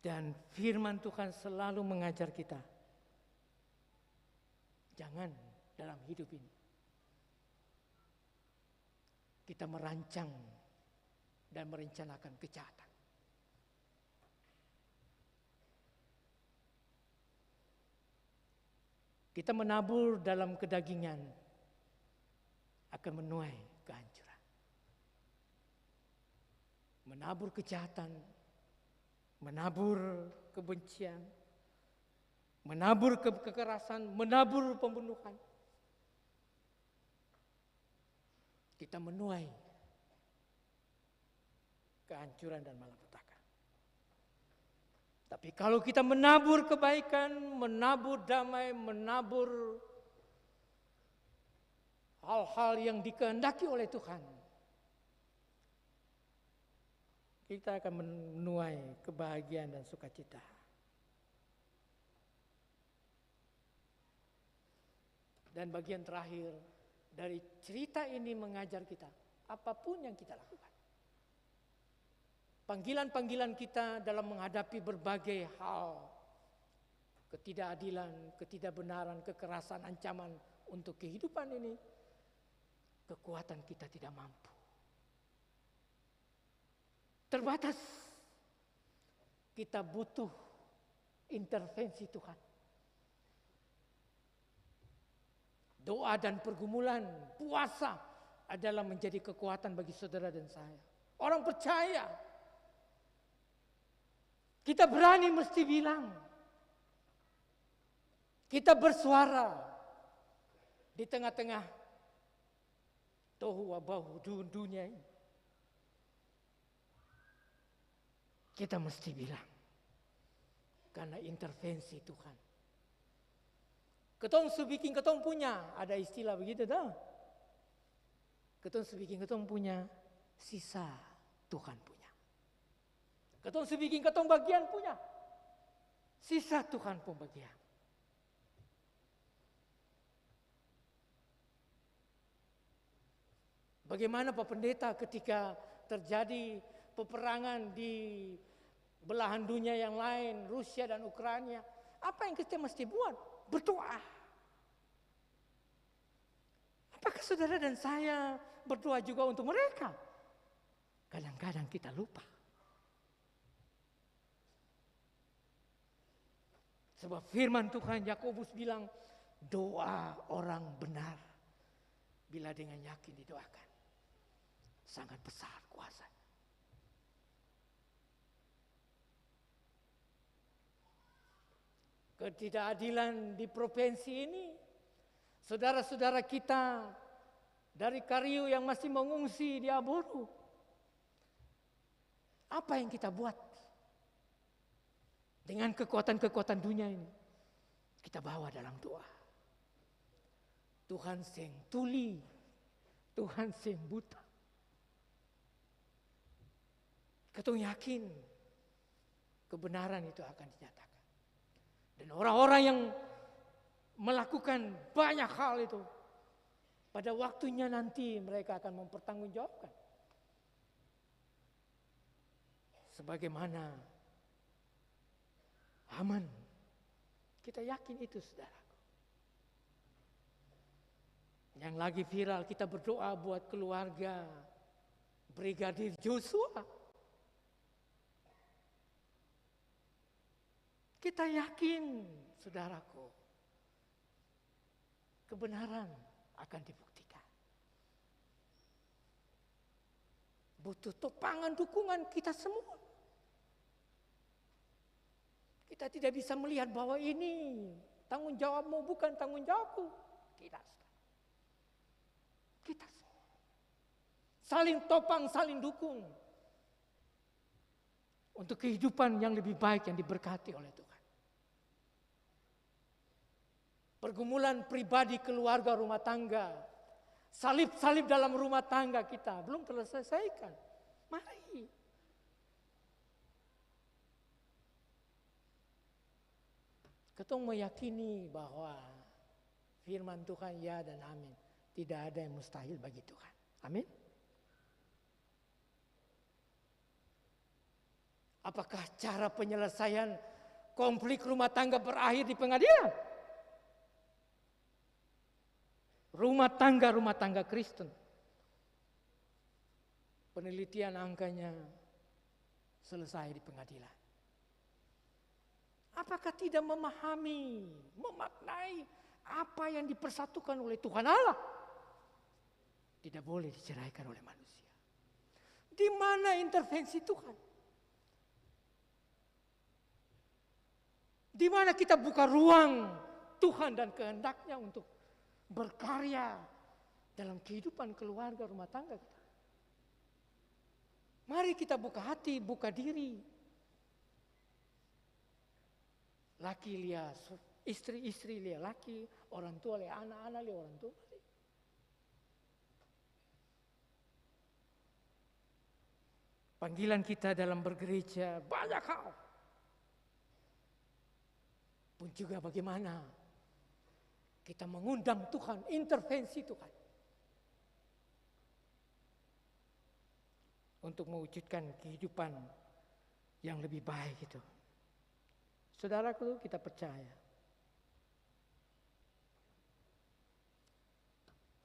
Dan firman Tuhan selalu mengajar kita, jangan dalam hidup ini kita merancang dan merencanakan kejahatan. Kita menabur dalam kedagingan akan menuai kehancuran. Menabur kejahatan, menabur kebencian, menabur kekerasan, menabur pembunuhan. Kita menuai kehancuran dan malapetaka. Tapi kalau kita menabur kebaikan, menabur damai, menabur hal-hal yang dikehendaki oleh Tuhan, kita akan menuai kebahagiaan dan sukacita. Dan bagian terakhir dari cerita ini mengajar kita, apapun yang kita lakukan, panggilan-panggilan kita dalam menghadapi berbagai hal, ketidakadilan, ketidakbenaran, kekerasan, ancaman untuk kehidupan ini, kekuatan kita tidak mampu. Terbatas. Kita butuh intervensi Tuhan. Doa dan pergumulan, puasa adalah menjadi kekuatan bagi saudara dan saya. orang percaya. Kita berani mesti bilang. Kita bersuara di tengah-tengah tohu wabahu dunia ini. Kita mesti bilang. Karena intervensi Tuhan. Ketong subikin ketong punya, ada istilah begitu dah. Ketong subikin ketong punya, sisa Tuhan punya. Ketong subikin ketong bagian punya, sisa Tuhan pun bagian. Bagaimana Pak Pendeta ketika terjadi peperangan di belahan dunia yang lain, Rusia dan Ukraina, apa yang kita mesti buat? Berdoa. Apakah saudara dan saya berdoa juga untuk mereka? Kadang-kadang kita lupa. Sebab firman Tuhan Yakobus bilang, doa orang benar bila dengan yakin didoakan, sangat besar kuasa. Ketidakadilan di provinsi ini, saudara-saudara kita dari Kariu yang masih mengungsi di Aboru, apa yang kita buat dengan kekuatan-kekuatan dunia ini? Kita bawa dalam doa. Tuhan sing tuli, Tuhan sing buta. Ketong yakin kebenaran itu akan dinyatakan. Dan orang-orang yang melakukan banyak hal itu, pada waktunya nanti mereka akan mempertanggungjawabkan. Sebagaimana Haman, kita yakin itu saudaraku. Yang lagi viral, kita berdoa buat keluarga Brigadir Joshua. Kita yakin, saudaraku, kebenaran akan dibuktikan. Butuh topangan dukungan kita semua. Kita tidak bisa melihat bahwa ini tanggung jawabmu bukan tanggung jawabku. Tidak. Kita semua. Saling topang, saling dukung. Untuk kehidupan yang lebih baik yang diberkati oleh Tuhan. Pergumulan pribadi, keluarga, rumah tangga. Salib-salib dalam rumah tangga kita belum terselesaikan. Mari. Ketong meyakini bahwa firman Tuhan ya dan amin. Tidak ada yang mustahil bagi Tuhan. Amin. Apakah cara penyelesaian konflik rumah tangga berakhir di pengadilan? Rumah tangga Kristen. Penelitian angkanya selesai di pengadilan. Apakah tidak memahami, memaknai apa yang dipersatukan oleh Tuhan Allah? Tidak boleh diceraikan oleh manusia. Di mana intervensi Tuhan? Di mana kita buka ruang Tuhan dan kehendaknya untuk berkarya dalam kehidupan keluarga rumah tangga kita. Mari kita buka hati, buka diri. Laki lihat istri lihat laki, orang tua lihat anak-anak lihat orang tua. Panggilan kita dalam bergereja banyak hal. Pun juga bagaimana kita mengundang Tuhan, intervensi Tuhan. Untuk mewujudkan kehidupan yang lebih baik itu. Saudaraku, kita percaya.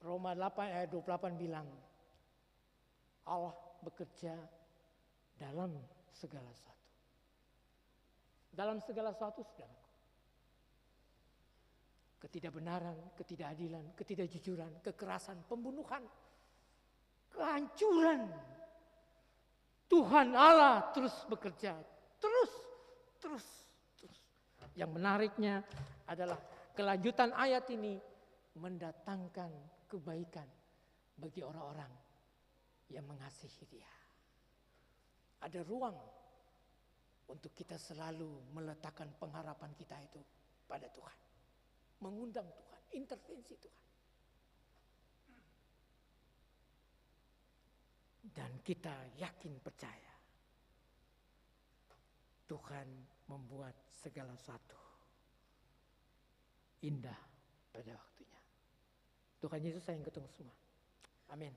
Roma 8 ayat 28 bilang, Allah bekerja dalam segala sesuatu. Dalam segala sesuatu, saudaraku. Ketidakbenaran, ketidakadilan, ketidakjujuran, kekerasan, pembunuhan, kehancuran Tuhan Allah terus bekerja, terus. Yang menariknya adalah kelanjutan ayat ini mendatangkan kebaikan bagi orang-orang yang mengasihi Dia. Ada ruang untuk kita selalu meletakkan pengharapan kita itu pada Tuhan. Mengundang Tuhan, intervensi Tuhan. Dan kita yakin percaya Tuhan membuat segala sesuatu indah pada waktunya. Tuhan Yesus sayang ketemu semua. Amin.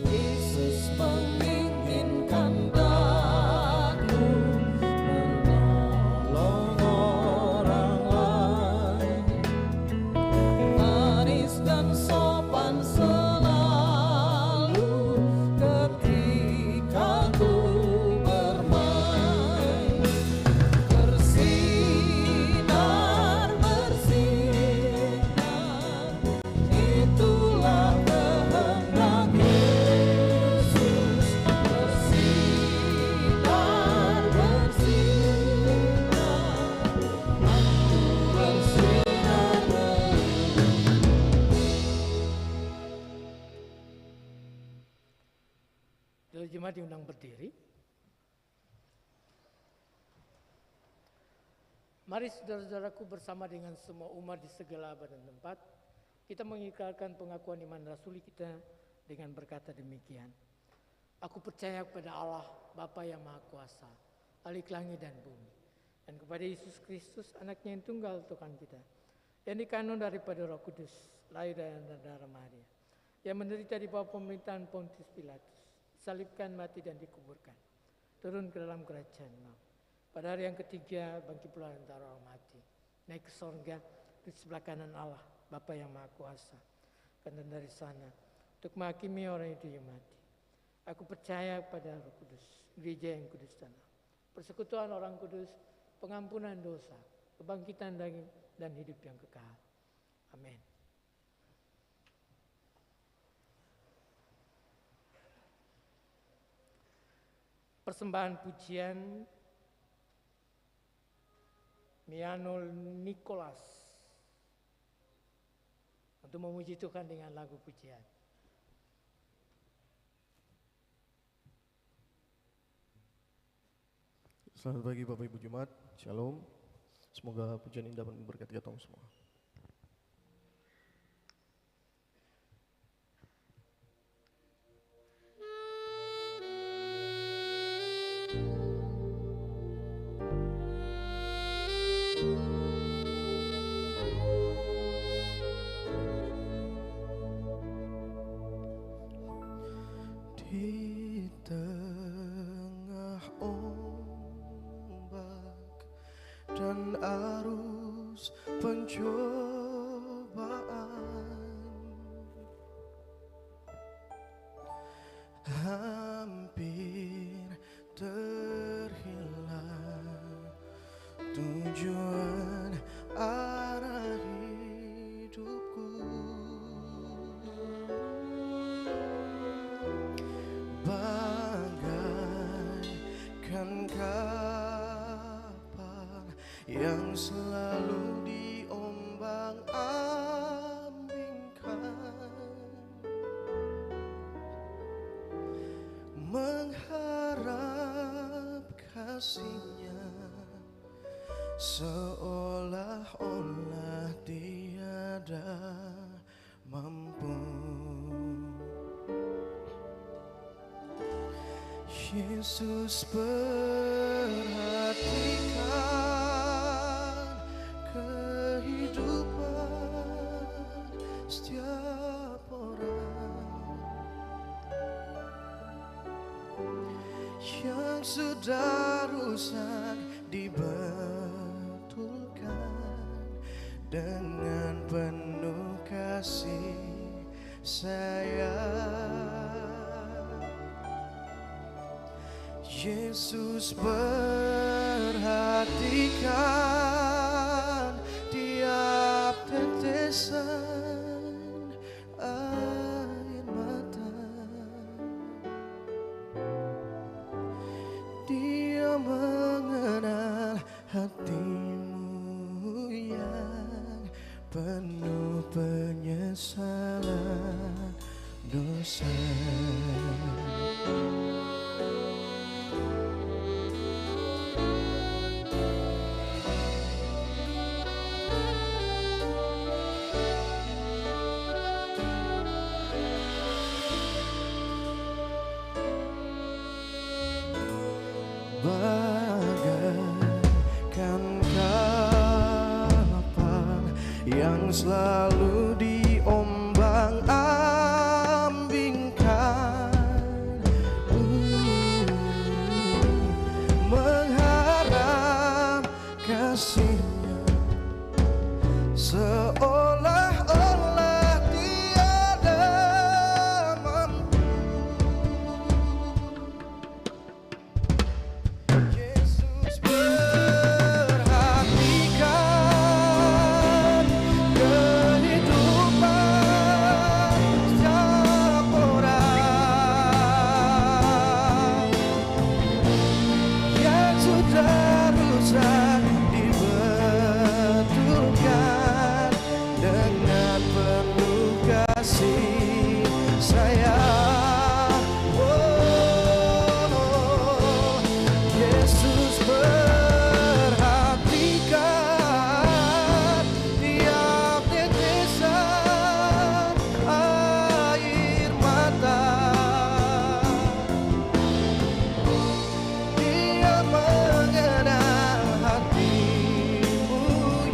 Yesus menginginkan daku menolong orang lain, manis dan sopan selalu ketika ku bermain, bersinar itulah kehendak Yesus, bersinar aku bersinar. Saudara jemaat diundang berdiri. Mari saudara-saudaraku bersama dengan semua umat di segala abad dan tempat, kita mengikrarkan pengakuan iman rasuli kita dengan berkata demikian. Aku percaya kepada Allah, Bapa yang Maha Kuasa, Khalik langit dan bumi, dan kepada Yesus Kristus, anaknya yang tunggal Tuhan kita, yang dikandung daripada Roh Kudus, lahir dari darah Maria, yang menderita di bawah pemerintahan Pontius Pilatus, disalibkan, mati dan dikuburkan, turun ke dalam kerajaan maut. Pada hari yang ketiga bangkit pula antara orang mati, naik ke sorga di sebelah kanan Allah, Bapa yang Maha Kuasa, dan dari sana untuk menghakimi orang itu yang mati. Aku percaya pada Roh Kudus, gereja yang kudus dan persekutuan orang kudus, pengampunan dosa, kebangkitan dan hidup yang kekal. Amin. Persembahan pujian Mianol Nicholas untuk memuji Tuhan dengan lagu pujian. Selamat pagi Bapak Ibu Jemaat, Shalom. Semoga pujian indah memberkati kita semua. Di tengah ombak dan arus pencobaan, hampir terhilang tujuan arah hidupku. Bagaikan kapal yang selalu diombang-ambingkan, mengharap kasih-Nya seolah-olah tiada mampu. Yesus perhatikan kehidupan setiap orang yang sudah rusak, dibetulkan dengan penuh kasih sayang. Yesus perhatikan tiap tetesan air mata. Dia mengenal hatimu yang penuh penyesalan dosa. Bagaikan kapal yang selalu diombang-ambingkan, mengharap kasihnya seolah-olah tiada mampu. Yesus perhatikan kehidupan setiap orang yang sudah rusak, dibetulkan dengan penuh kasih sayang. Oh, Yesus perhatikan tiap tetesan air mata. Dia mengenal hatimu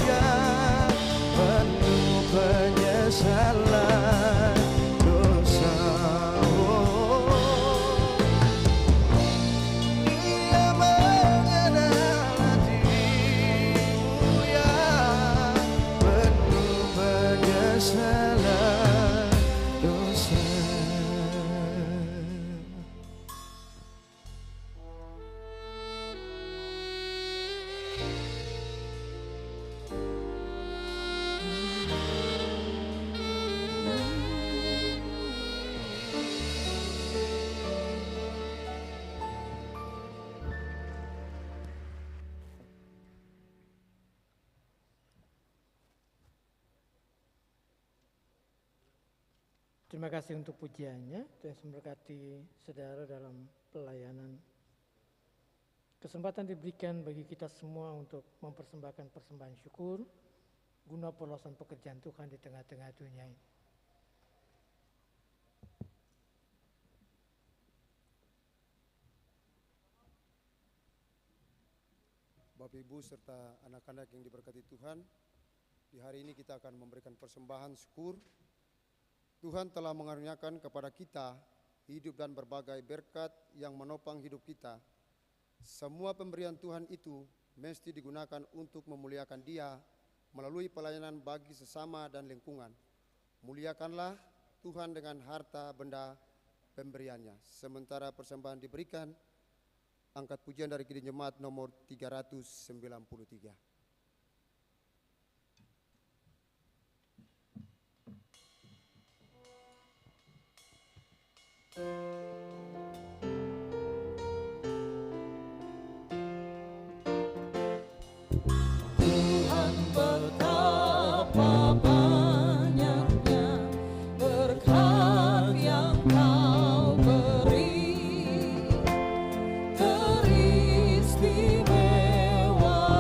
yang penuh penyesalan dosa. Dia mengenal hatimu yang penuh penyesalan dosa. Terima kasih untuk pujiannya. Tuhan memberkati saudara dalam pelayanan. Kesempatan diberikan bagi kita semua untuk mempersembahkan persembahan syukur guna perluasan pekerjaan Tuhan di tengah-tengah dunia ini. Bapak Ibu serta anak-anak yang diberkati Tuhan, di hari ini kita akan memberikan persembahan syukur. Tuhan telah mengaruniakan kepada kita hidup dan berbagai berkat yang menopang hidup kita. Semua pemberian Tuhan itu mesti digunakan untuk memuliakan Dia melalui pelayanan bagi sesama dan lingkungan. Muliakanlah Tuhan dengan harta benda pemberiannya. Sementara persembahan diberikan, angkat pujian dari Kidung Jemaat nomor 393. Tuhan betapa banyaknya berkat yang Kau beri, teristimewa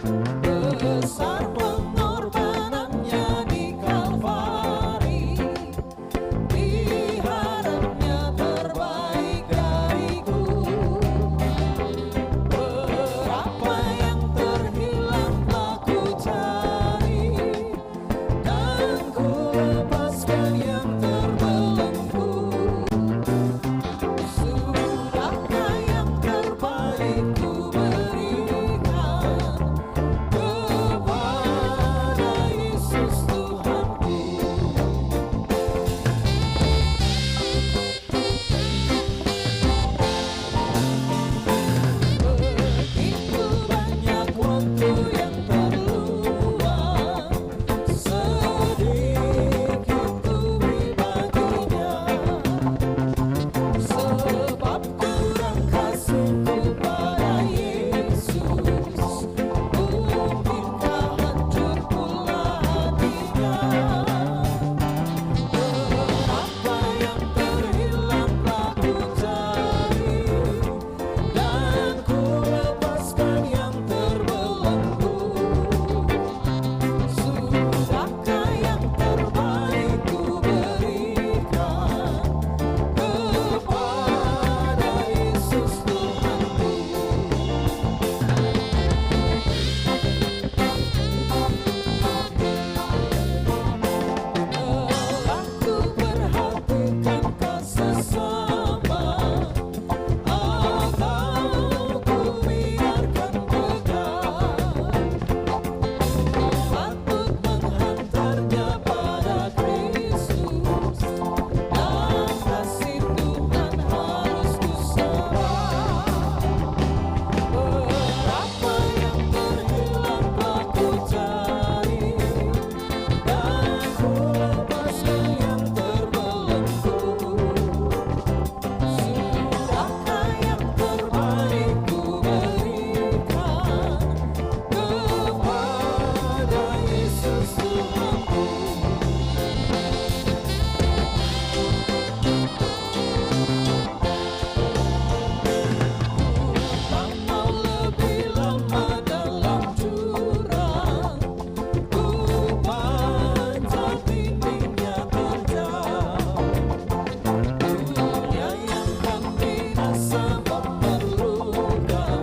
besar pengorbanannya di Kalvari, diharapnya terbaik dariku. Berapa yang terhilang telah ku cari, dan ku lepaskan yang terbelenggu. Sudahkah yang terbaik ku berikan kepada Yesus Tuhanku. Begitu banyak waktu yang terluang, sedikit ku beri baginya. Sebab kurang kasihku pada Yesus, mungkinkah hancur pula hatinya. Berapa yang terhilang telah ku cari, dan ku lepaskan yang terbelenggu. Sudahkah yang terbaik ku berikan kepada Yesus Tuhanku. Telah ku perhatikan sesama, atau ku biarkan begal, patut menghantarnya pada Kristus, dan kasih Tuhan harus ku serah. Berapa yang terhilang telah ku cari, dan ku lepaskan yang terbelenggu. Sudahkah yang terbaik ku berikan kepada Yesus Tuhanku. Tak mau lebih lama dalam jurang, ku panjat dindingnya terjal. Dunia yang kan dirasa memerlukan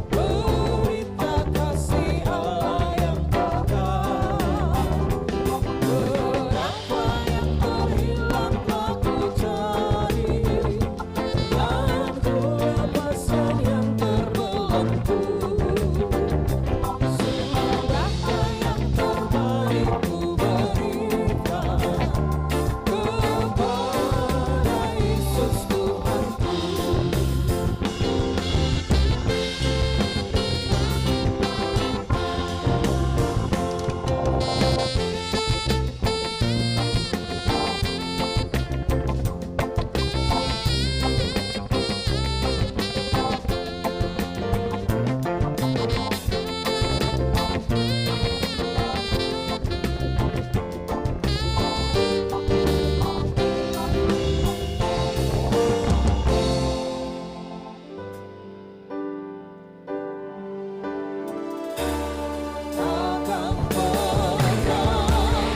berita kasih Allah yang kekal. Berapa yang terhilang telah ku cari, dan ku lepaskan yang terbelenggu. Sudahkah yang terbaik ku berikan kepada Yesus Tuhanku. Takkan pernah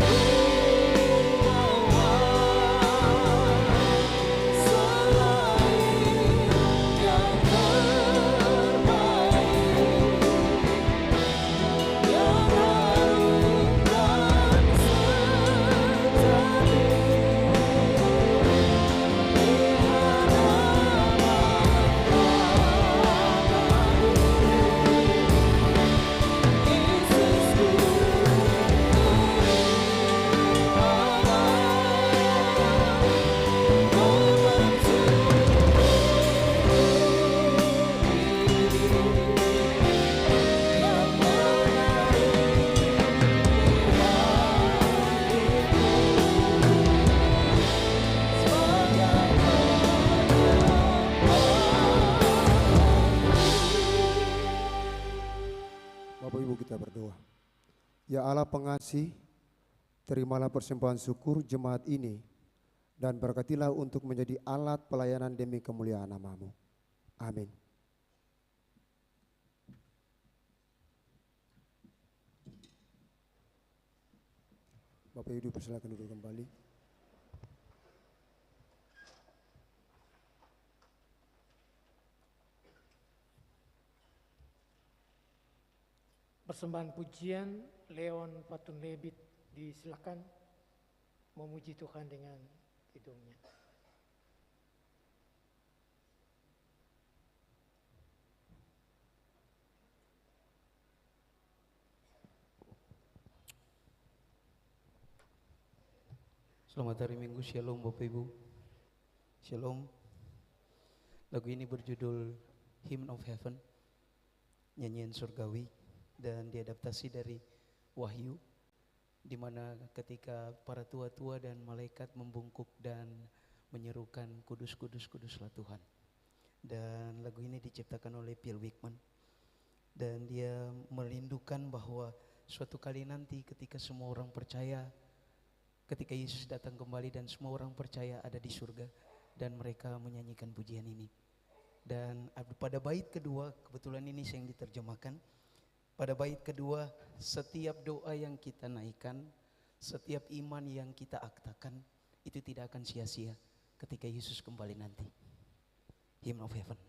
selain yang terbaik, yang harum dan sejati di hadapan Yesusku. Bapak Ibu kita berdoa. Ya Allah pengasih, terimalah persembahan syukur jemaat ini dan berkatilah untuk menjadi alat pelayanan demi kemuliaan nama-Mu. Amin. Bapak Ibu persilakan duduk kembali. Persembahan pujian Leon Patun Lebit disilakan memuji Tuhan dengan hidungnya. Selamat hari Minggu, Shalom Bapak Ibu. Shalom. Lagu ini berjudul Hymn of Heaven, nyanyian surgawi, dan diadaptasi dari Wahyu, di mana ketika para tua-tua dan malaikat membungkuk dan menyerukan kudus, kudus, kuduslah Tuhan. Dan lagu ini diciptakan oleh Phil Wickham, dan dia merindukan bahwa suatu kali nanti ketika semua orang percaya, ketika Yesus datang kembali dan semua orang percaya ada di surga, dan mereka menyanyikan pujian ini. Dan pada bait kedua, kebetulan ini yang diterjemahkan, pada bait kedua, setiap doa yang kita naikkan, setiap iman yang kita aktakan, itu tidak akan sia-sia ketika Yesus kembali nanti. Hymn of Heaven.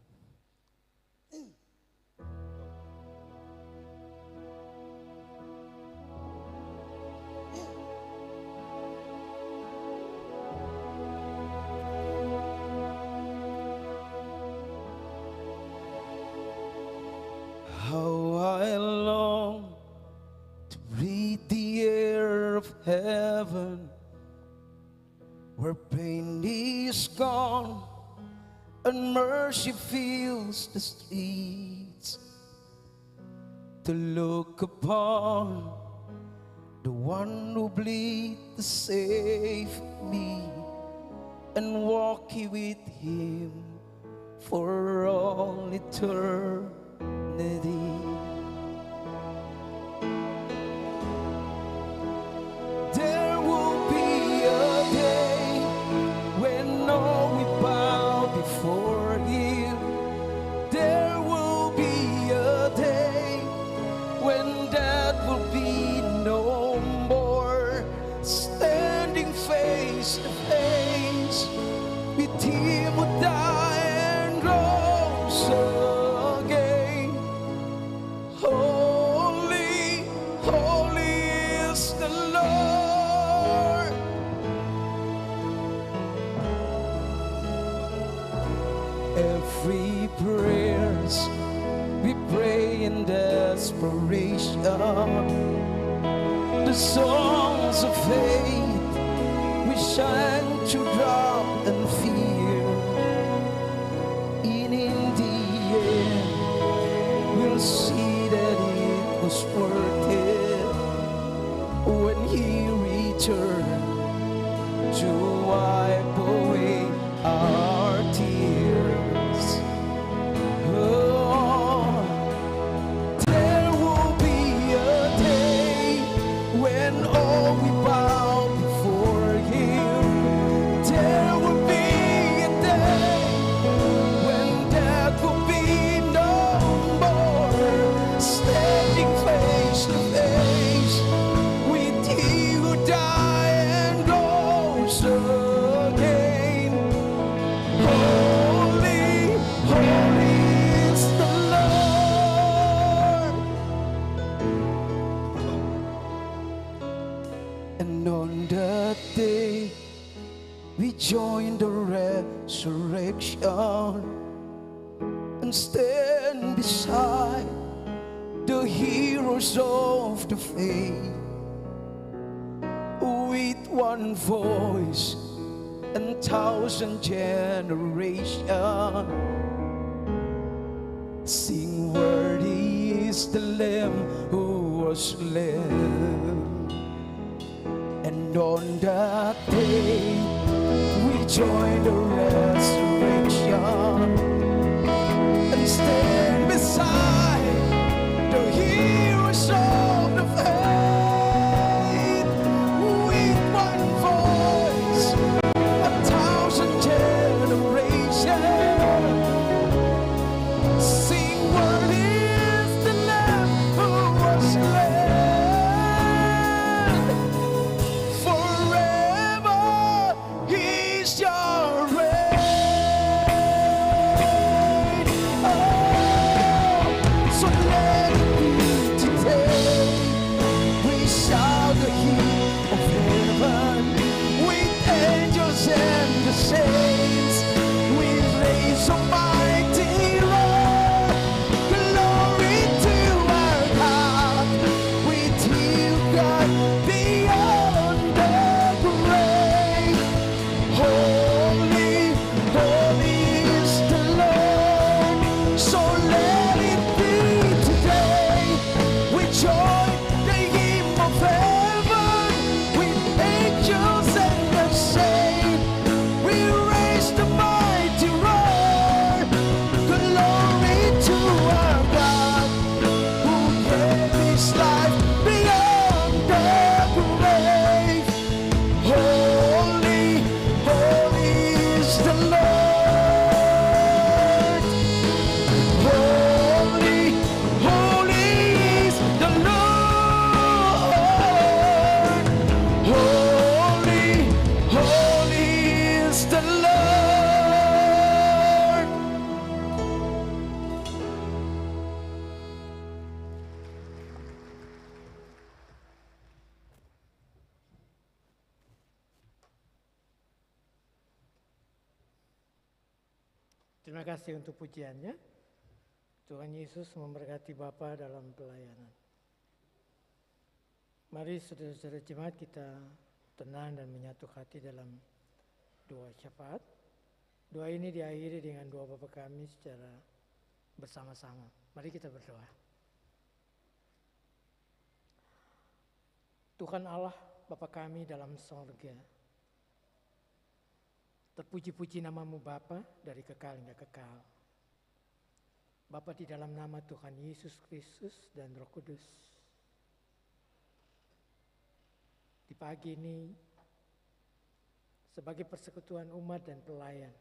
How I long to breathe the air of heaven, where pain is gone and mercy fills the streets, to look upon the one who bleed to save me, and walk with him for all eternity. There will be a day when all we bow before him. There will be a day when death will be no more, standing face to face with him who died and rose again. Holy, holy is the Lord. Every prayers we pray in desperation, the songs of faith we sang to drop and fear. In the end, we'll see that it was worth it when he returned to wipe away our tears. Oh, there will be a day when all we bow before him. There will be a day when death will be no more, standing face to face with he who died and rose again. Holy, holy is the Lord. And on that day we join the resurrection and stand beside the heroes of the faith, with one voice and thousand generations sing, worthy is the Lamb who was slain. And on that day we join the resurrection and stand beside the heroes of the faith, with one voice, a thousand generations sing, worthy is the Lamb who was slain. so mighty Lord. Glory to our God. With you, God, beyond the grave. Holy, holy is the Lord. So let it be today. We join the hymn of heaven with angels and the saints. We raise the mighty roar. Glory to our God, who gave his life beyond the grave. Holy, holy is the Lord. Holy, holy is the Lord. Holy, holy is the Lord. Terima kasih untuk pujiannya. Tuhan Yesus memberkati Bapa dalam pelayanan. Mari saudara-saudara jemaat kita tenang dan menyatu hati dalam doa syafaat. Doa ini diakhiri dengan doa Bapa kami secara bersama-sama. Mari kita berdoa. Tuhan Allah Bapa kami dalam sorga, terpuji-puji namamu Bapa dari kekal hingga kekal. Bapa, di dalam nama Tuhan Yesus Kristus dan Roh Kudus, di pagi ini sebagai persekutuan umat dan pelayan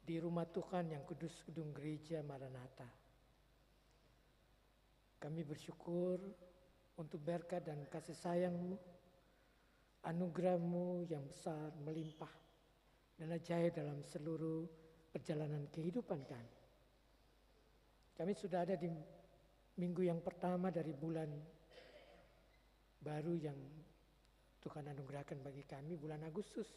di rumah Tuhan yang kudus, gedung gereja Maranatha, kami bersyukur untuk berkat dan kasih sayang-Mu, anugerah-Mu yang besar, melimpah dan ajaib dalam seluruh perjalanan kehidupan kami. Kami sudah ada di minggu yang pertama dari bulan baru yang Tuhan anugerahkan bagi kami, bulan Agustus.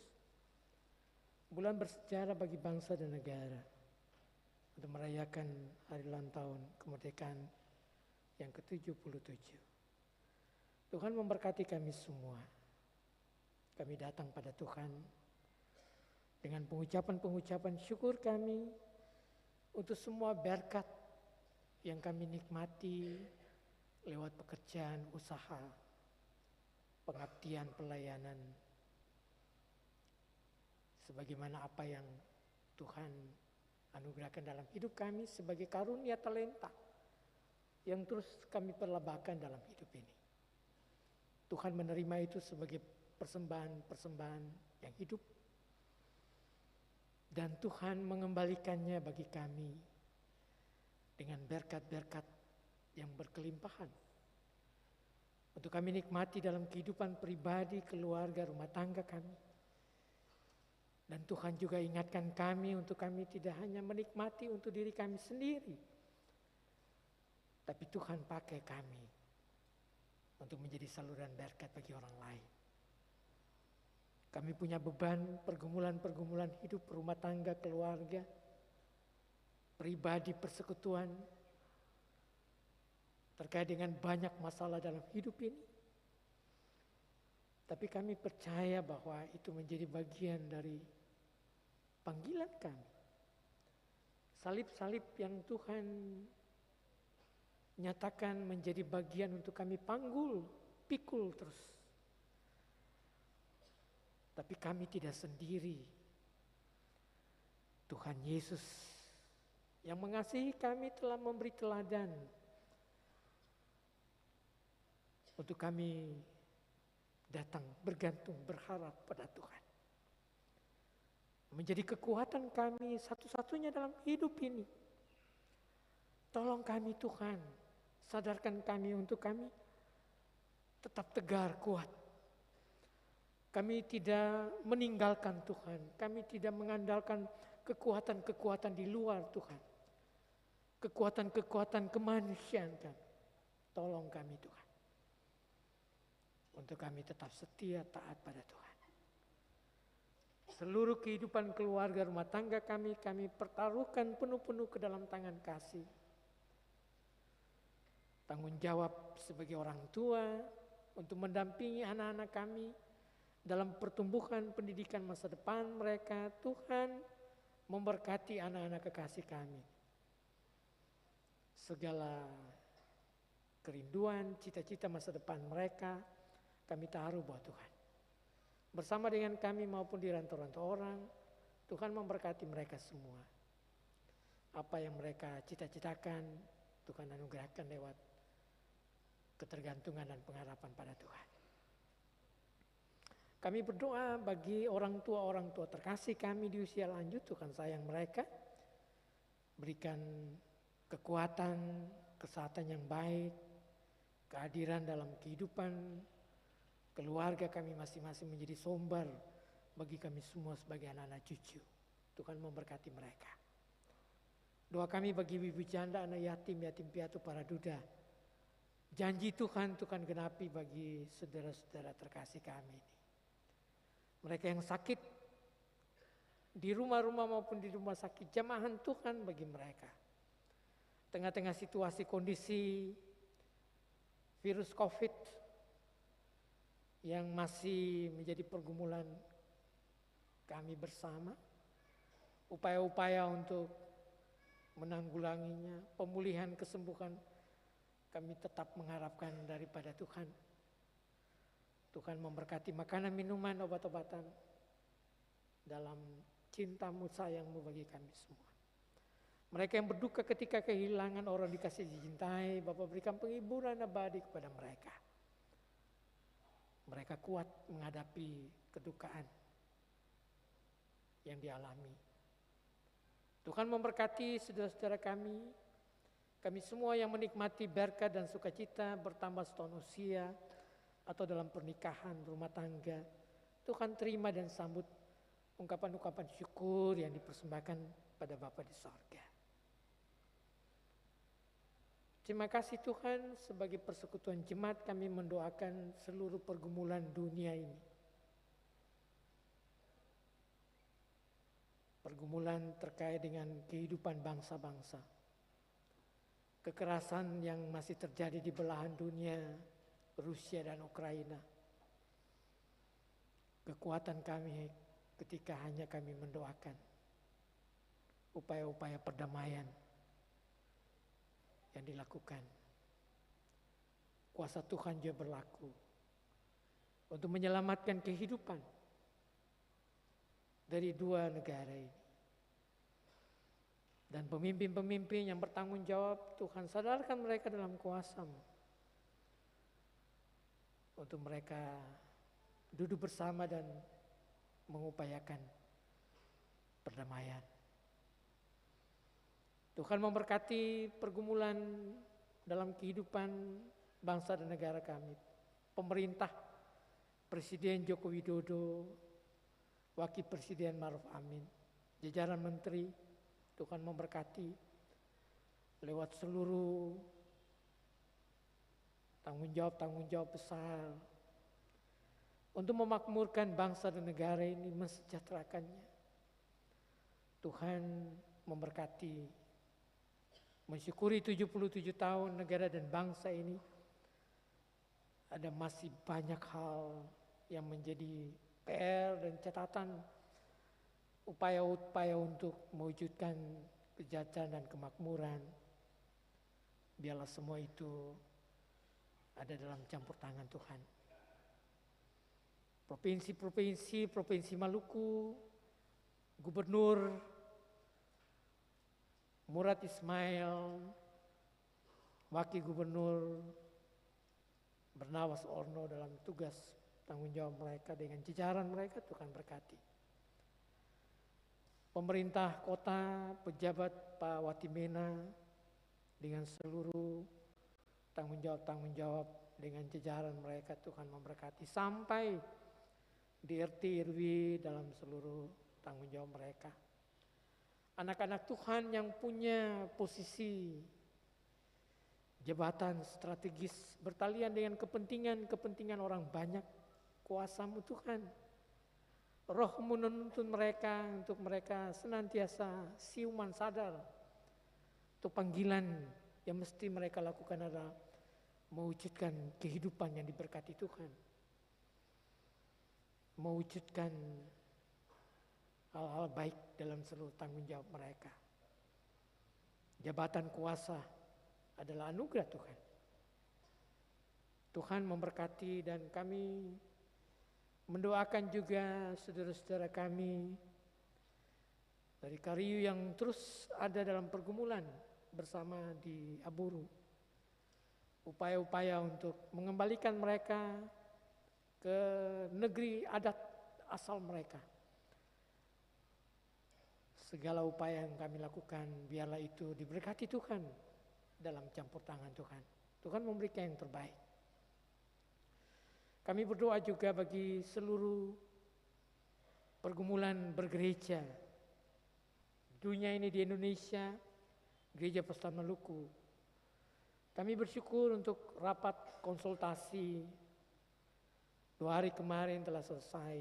Bulan bersejarah bagi bangsa dan negara untuk merayakan hari ulang tahun kemerdekaan yang ke-77. Tuhan memberkati kami semua. Kami datang pada Tuhan dengan pengucapan-pengucapan syukur kami untuk semua berkat yang kami nikmati lewat pekerjaan, usaha, pengabdian, pelayanan, sebagaimana apa yang Tuhan anugerahkan dalam hidup kami sebagai karunia talenta yang terus kami perlambahkan dalam hidup ini. Tuhan menerima itu sebagai persembahan-persembahan yang hidup, dan Tuhan mengembalikannya bagi kami dengan berkat-berkat yang berkelimpahan untuk kami nikmati dalam kehidupan pribadi, keluarga, rumah tangga kami. Dan Tuhan juga ingatkan kami untuk kami tidak hanya menikmati untuk diri kami sendiri, tapi Tuhan pakai kami untuk menjadi saluran berkat bagi orang lain. Kami punya beban pergumulan-pergumulan hidup, rumah tangga, keluarga, pribadi, persekutuan, terkait dengan banyak masalah dalam hidup ini. Tapi kami percaya bahwa itu menjadi bagian dari panggilan kami. Salib-salib yang Tuhan nyatakan menjadi bagian untuk kami pikul terus. Tapi kami tidak sendiri. Tuhan Yesus yang mengasihi kami telah memberi teladan untuk kami datang, bergantung, berharap pada Tuhan. Menjadi kekuatan kami satu-satunya dalam hidup ini. Tolong kami Tuhan, sadarkan kami untuk kami tetap tegar, kuat. Kami tidak meninggalkan Tuhan, kami tidak mengandalkan kekuatan-kekuatan di luar Tuhan. Kekuatan-kekuatan kemanusiaan kami. Tolong kami Tuhan. Untuk kami tetap setia, taat pada Tuhan. Seluruh kehidupan keluarga rumah tangga kami pertaruhkan penuh-penuh ke dalam tangan kasih. Tanggung jawab sebagai orang tua untuk mendampingi anak-anak kami dalam pertumbuhan pendidikan masa depan mereka. Tuhan memberkati anak-anak kekasih kami. Segala kerinduan, cita-cita masa depan mereka kami taruh buat Tuhan. Bersama dengan kami maupun di rantau-rantau orang, Tuhan memberkati mereka semua. Apa yang mereka cita-citakan, Tuhan anugerahkan lewat ketergantungan dan pengharapan pada Tuhan. Kami berdoa bagi orang tua terkasih kami di usia lanjut, Tuhan sayang mereka. Berikan kekuatan, kesehatan yang baik, kehadiran dalam kehidupan keluarga kami masing-masing menjadi sumber bagi kami semua sebagai anak-anak cucu. Tuhan memberkati mereka. Doa kami bagi ibu janda, anak yatim, yatim piatu, para duda. Janji Tuhan genapi bagi saudara-saudara terkasih kami ini. Mereka yang sakit di rumah-rumah maupun di rumah sakit, jamahan Tuhan bagi mereka. Tengah-tengah situasi kondisi virus COVID yang masih menjadi pergumulan kami bersama, upaya-upaya untuk menanggulanginya, pemulihan, kesembuhan, kami tetap mengharapkan daripada Tuhan. Tuhan memberkati makanan, minuman, obat-obatan dalam cinta-Mu, sayang-Mu bagi kami semua. Mereka yang berduka ketika kehilangan orang dikasih dicintai, Bapa berikan penghiburan abadi kepada mereka. Mereka kuat menghadapi kedukaan yang dialami. Tuhan memberkati saudara-saudara kami semua yang menikmati berkat dan sukacita bertambah setahun usia atau dalam pernikahan, rumah tangga. Tuhan terima dan sambut ungkapan-ungkapan syukur yang dipersembahkan pada Bapa di sorga. Terima kasih Tuhan, sebagai persekutuan jemaat kami mendoakan seluruh pergumulan dunia ini. Pergumulan terkait dengan kehidupan bangsa-bangsa. Kekerasan yang masih terjadi di belahan dunia, Rusia dan Ukraina. Kekuatan kami ketika hanya kami mendoakan upaya-upaya perdamaian yang dilakukan. Kuasa Tuhan juga berlaku untuk menyelamatkan kehidupan dari dua negara ini. Dan pemimpin-pemimpin yang bertanggung jawab, Tuhan sadarkan mereka dalam kuasa-Mu untuk mereka duduk bersama dan mengupayakan perdamaian. Tuhan memberkati pergumulan dalam kehidupan bangsa dan negara kami. Pemerintah, Presiden Joko Widodo, Wakil Presiden Maruf Amin, jajaran menteri, Tuhan memberkati lewat seluruh tanggung jawab besar untuk memakmurkan bangsa dan negara ini, mensejahterakannya. Tuhan memberkati, mensyukuri 77 tahun negara dan bangsa ini. Ada masih banyak hal yang menjadi PR dan catatan, upaya-upaya untuk mewujudkan kesejahteraan dan kemakmuran. Biarlah semua itu ada dalam campur tangan Tuhan. Provinsi Maluku, Gubernur Murad Ismail, Wakil Gubernur Bernawas Orno dalam tugas tanggung jawab mereka dengan jajaran mereka, Tuhan berkati. Pemerintah kota, pejabat Pak Watimena dengan seluruh tanggung jawab dengan jajaran mereka, Tuhan memberkati. Sampai di RT RW dalam seluruh tanggung jawab mereka. Anak-anak Tuhan yang punya posisi jabatan strategis bertalian dengan kepentingan orang banyak, kuasa-Mu Tuhan Roh menuntun mereka untuk mereka senantiasa siuman sadar untuk panggilan yang mesti mereka lakukan adalah mewujudkan kehidupan yang diberkati Tuhan. Mewujudkan hal-hal baik dalam seluruh tanggung jawab mereka. Jabatan kuasa adalah anugerah Tuhan. Tuhan memberkati dan kami mendoakan juga saudara-saudara kami dari Kariu yang terus ada dalam pergumulan bersama di Aburu. Upaya-upaya untuk mengembalikan mereka ke negeri adat asal mereka. Segala upaya yang kami lakukan biarlah itu diberkati Tuhan dalam campur tangan Tuhan. Tuhan memberikan yang terbaik. Kami berdoa juga bagi seluruh pergumulan bergereja dunia ini di Indonesia, Gereja Pesta Maluku. Kami bersyukur untuk rapat konsultasi 2 hari kemarin telah selesai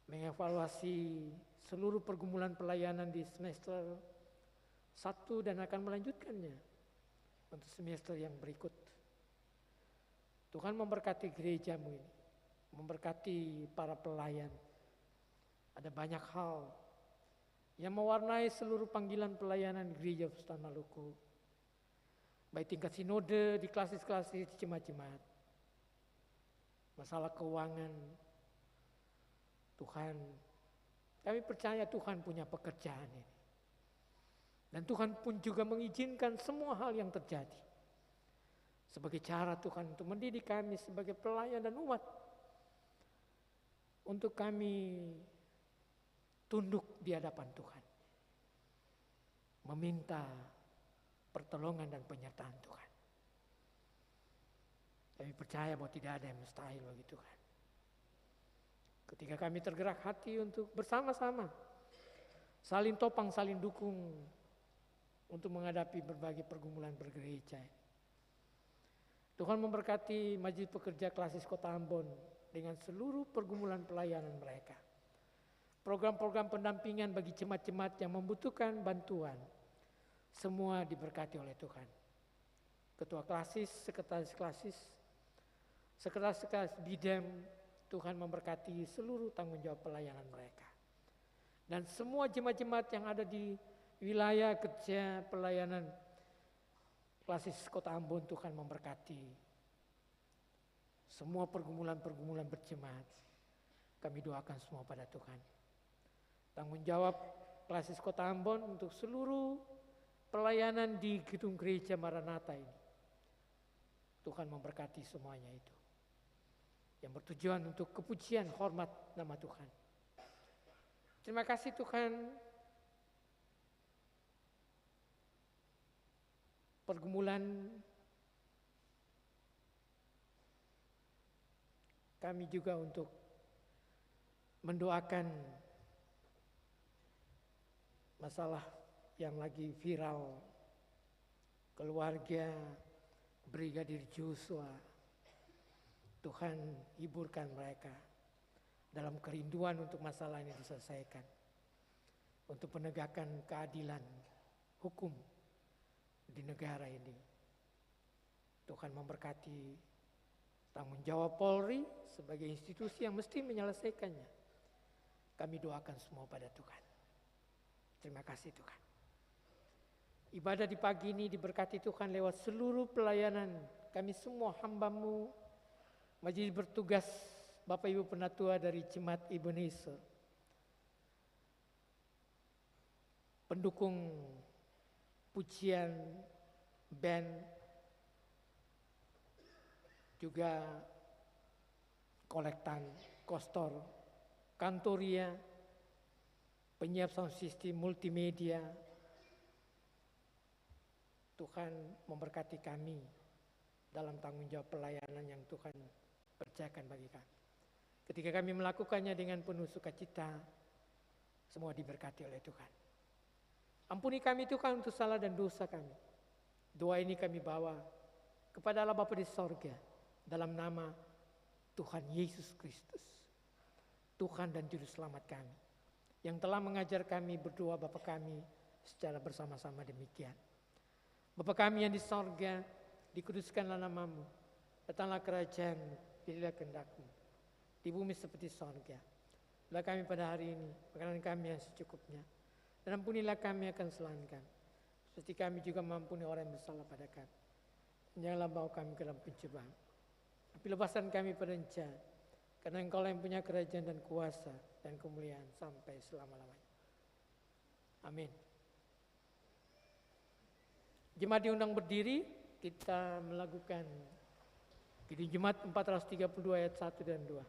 mengevaluasi seluruh pergumulan pelayanan di semester 1 dan akan melanjutkannya untuk semester yang berikut. Tuhan memberkati gerejamu ini, memberkati para pelayan. Ada banyak hal yang mewarnai seluruh panggilan pelayanan Gereja Pesta Maluku. Baik tingkat sinode, di klasis-klasis, jemaat-jemaat. Masalah keuangan, Tuhan, kami percaya Tuhan punya pekerjaan ini. Dan Tuhan pun juga mengizinkan semua hal yang terjadi. Sebagai cara Tuhan untuk mendidik kami sebagai pelayan dan umat. Untuk kami tunduk di hadapan Tuhan. Meminta pertolongan dan penyertaan Tuhan. Kami percaya bahwa tidak ada yang mustahil bagi Tuhan. Ketika kami tergerak hati untuk bersama-sama saling topang, saling dukung untuk menghadapi berbagai pergumulan bergereja. Tuhan memberkati Majelis Pekerja Klasis Kota Ambon dengan seluruh pergumulan pelayanan mereka. Program-program pendampingan bagi jemaat-jemaat yang membutuhkan bantuan, semua diberkati oleh Tuhan. Ketua klasis, sekretaris klasis, sekretaris bidem, Tuhan memberkati seluruh tanggung jawab pelayanan mereka. Dan semua jemaat-jemaat yang ada di wilayah kerja pelayanan klasis Kota Ambon, Tuhan memberkati. Semua pergumulan-pergumulan berjemaat, kami doakan semua pada Tuhan. Tanggung jawab klasis Kota Ambon untuk seluruh pelayanan di gedung gereja Maranatha ini. Tuhan memberkati semuanya itu. Yang bertujuan untuk kepujian, hormat nama Tuhan. Terima kasih Tuhan. Pergumulan kami juga untuk mendoakan masalah yang lagi viral, keluarga Brigadir Joshua. Tuhan hiburkan mereka dalam kerinduan untuk masalah ini diselesaikan, untuk penegakan keadilan hukum di negara ini. Tuhan memberkati tanggung jawab Polri sebagai institusi yang mesti menyelesaikannya. Kami doakan semua pada Tuhan. Terima kasih Tuhan. Ibadah di pagi ini diberkati Tuhan lewat seluruh pelayanan kami semua hamba-Mu, majelis bertugas, Bapak Ibu Penatua dari Jemaat Ebenezer, pendukung pujian, band, juga kolektan, kostor, kantoria, penyiap sound system, multimedia. Tuhan memberkati kami dalam tanggung jawab pelayanan yang Tuhan percayakan bagi kami. Ketika kami melakukannya dengan penuh sukacita, semua diberkati oleh Tuhan. Ampuni kami Tuhan untuk salah dan dosa kami. Doa ini kami bawa kepada Allah Bapa di sorga dalam nama Tuhan Yesus Kristus. Tuhan dan Juru Selamat kami, yang telah mengajar kami berdoa Bapa kami secara bersama-sama demikian. Bapa kami yang di sorga, dikuduskanlah namamu, datanglah kerajaan-Mu, pilihlah kehendak-Mu, di bumi seperti sorga. Berilah kami pada hari ini makanan kami yang secukupnya, dan ampunilah kami akan kesalahan kami, seperti kami juga mengampuni orang yang bersalah pada kami. Janganlah bawa kami ke dalam pencobaan, tapi lepaskan kami pada yang jahat, karena Engkau yang punya kerajaan dan kuasa dan kemuliaan sampai selama-lamanya. Amin. Jemaat diundang berdiri, kita melakukan Kidung Jemaat 432 ayat 1 dan 2.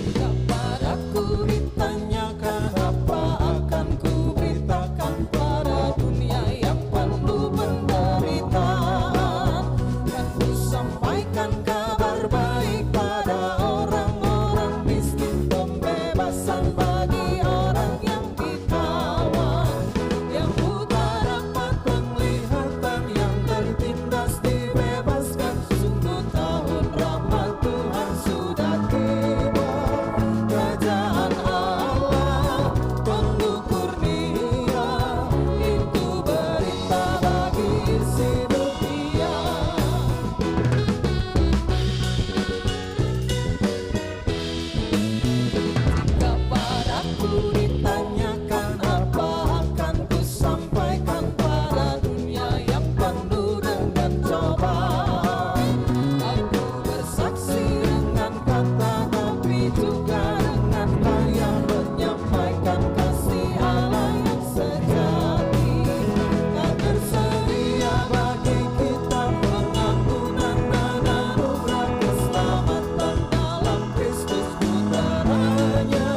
Jika padaku ditanyakan apa akan ku beritakan pada dunia yang penuh penderitaan, dan ku sampaikan kabar baik pada orang-orang miskin, pembebasan bagi orang yang ditawan, yang buta dapat penglihatan, yang tertindas dibebaskan. Sungguh tahun rahmat Tuhan sudah tiba, kerajaan Allah penuh kurnia, itu berita bagi isi dunia. Jika padaku ditanyakan apa akan ku sampaikan pada dunia yang penuh dengan cobaan, aku bersaksi dengan kata tapi juga dengan karya, menyampaikan kasih Allah yang sejati, tak tersedia bagi kita pengampunan dan anugerah keselamatan dalam Kristus putranya.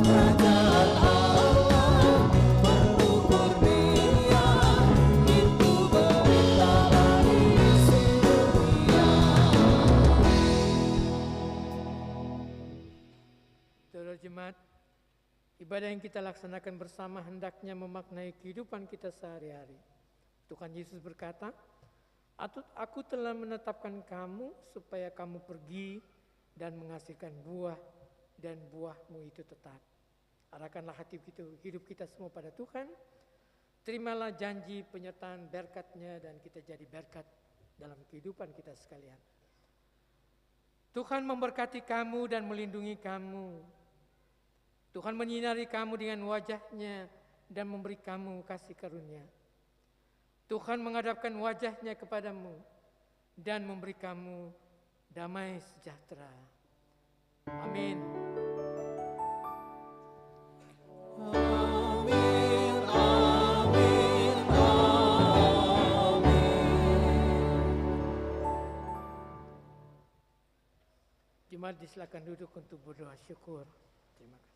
Kerajaan Allah penuh kurnia, itu berita bagi isi dunia. Saudara jemaat, ibadah yang kita laksanakan bersama hendaknya memaknai kehidupan kita sehari-hari. Tuhan Yesus berkata, Aku telah menetapkan kamu supaya kamu pergi dan menghasilkan buah, dan buahmu itu tetap. Arahkanlah hati hidup kita semua pada Tuhan. Terimalah janji penyertaan berkat-Nya dan kita jadi berkat dalam kehidupan kita sekalian. Tuhan memberkati kamu dan melindungi kamu. Tuhan menyinari kamu dengan wajah-Nya dan memberi kamu kasih karunia. Tuhan menghadapkan wajah-Nya kepadamu dan memberi kamu damai sejahtera. Amin. Amin, amin, amin. Jemaat disilakan duduk untuk berdoa syukur. Terima kasih.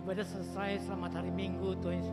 Ibadah selesai, selamat hari Minggu, Tuhan Yesus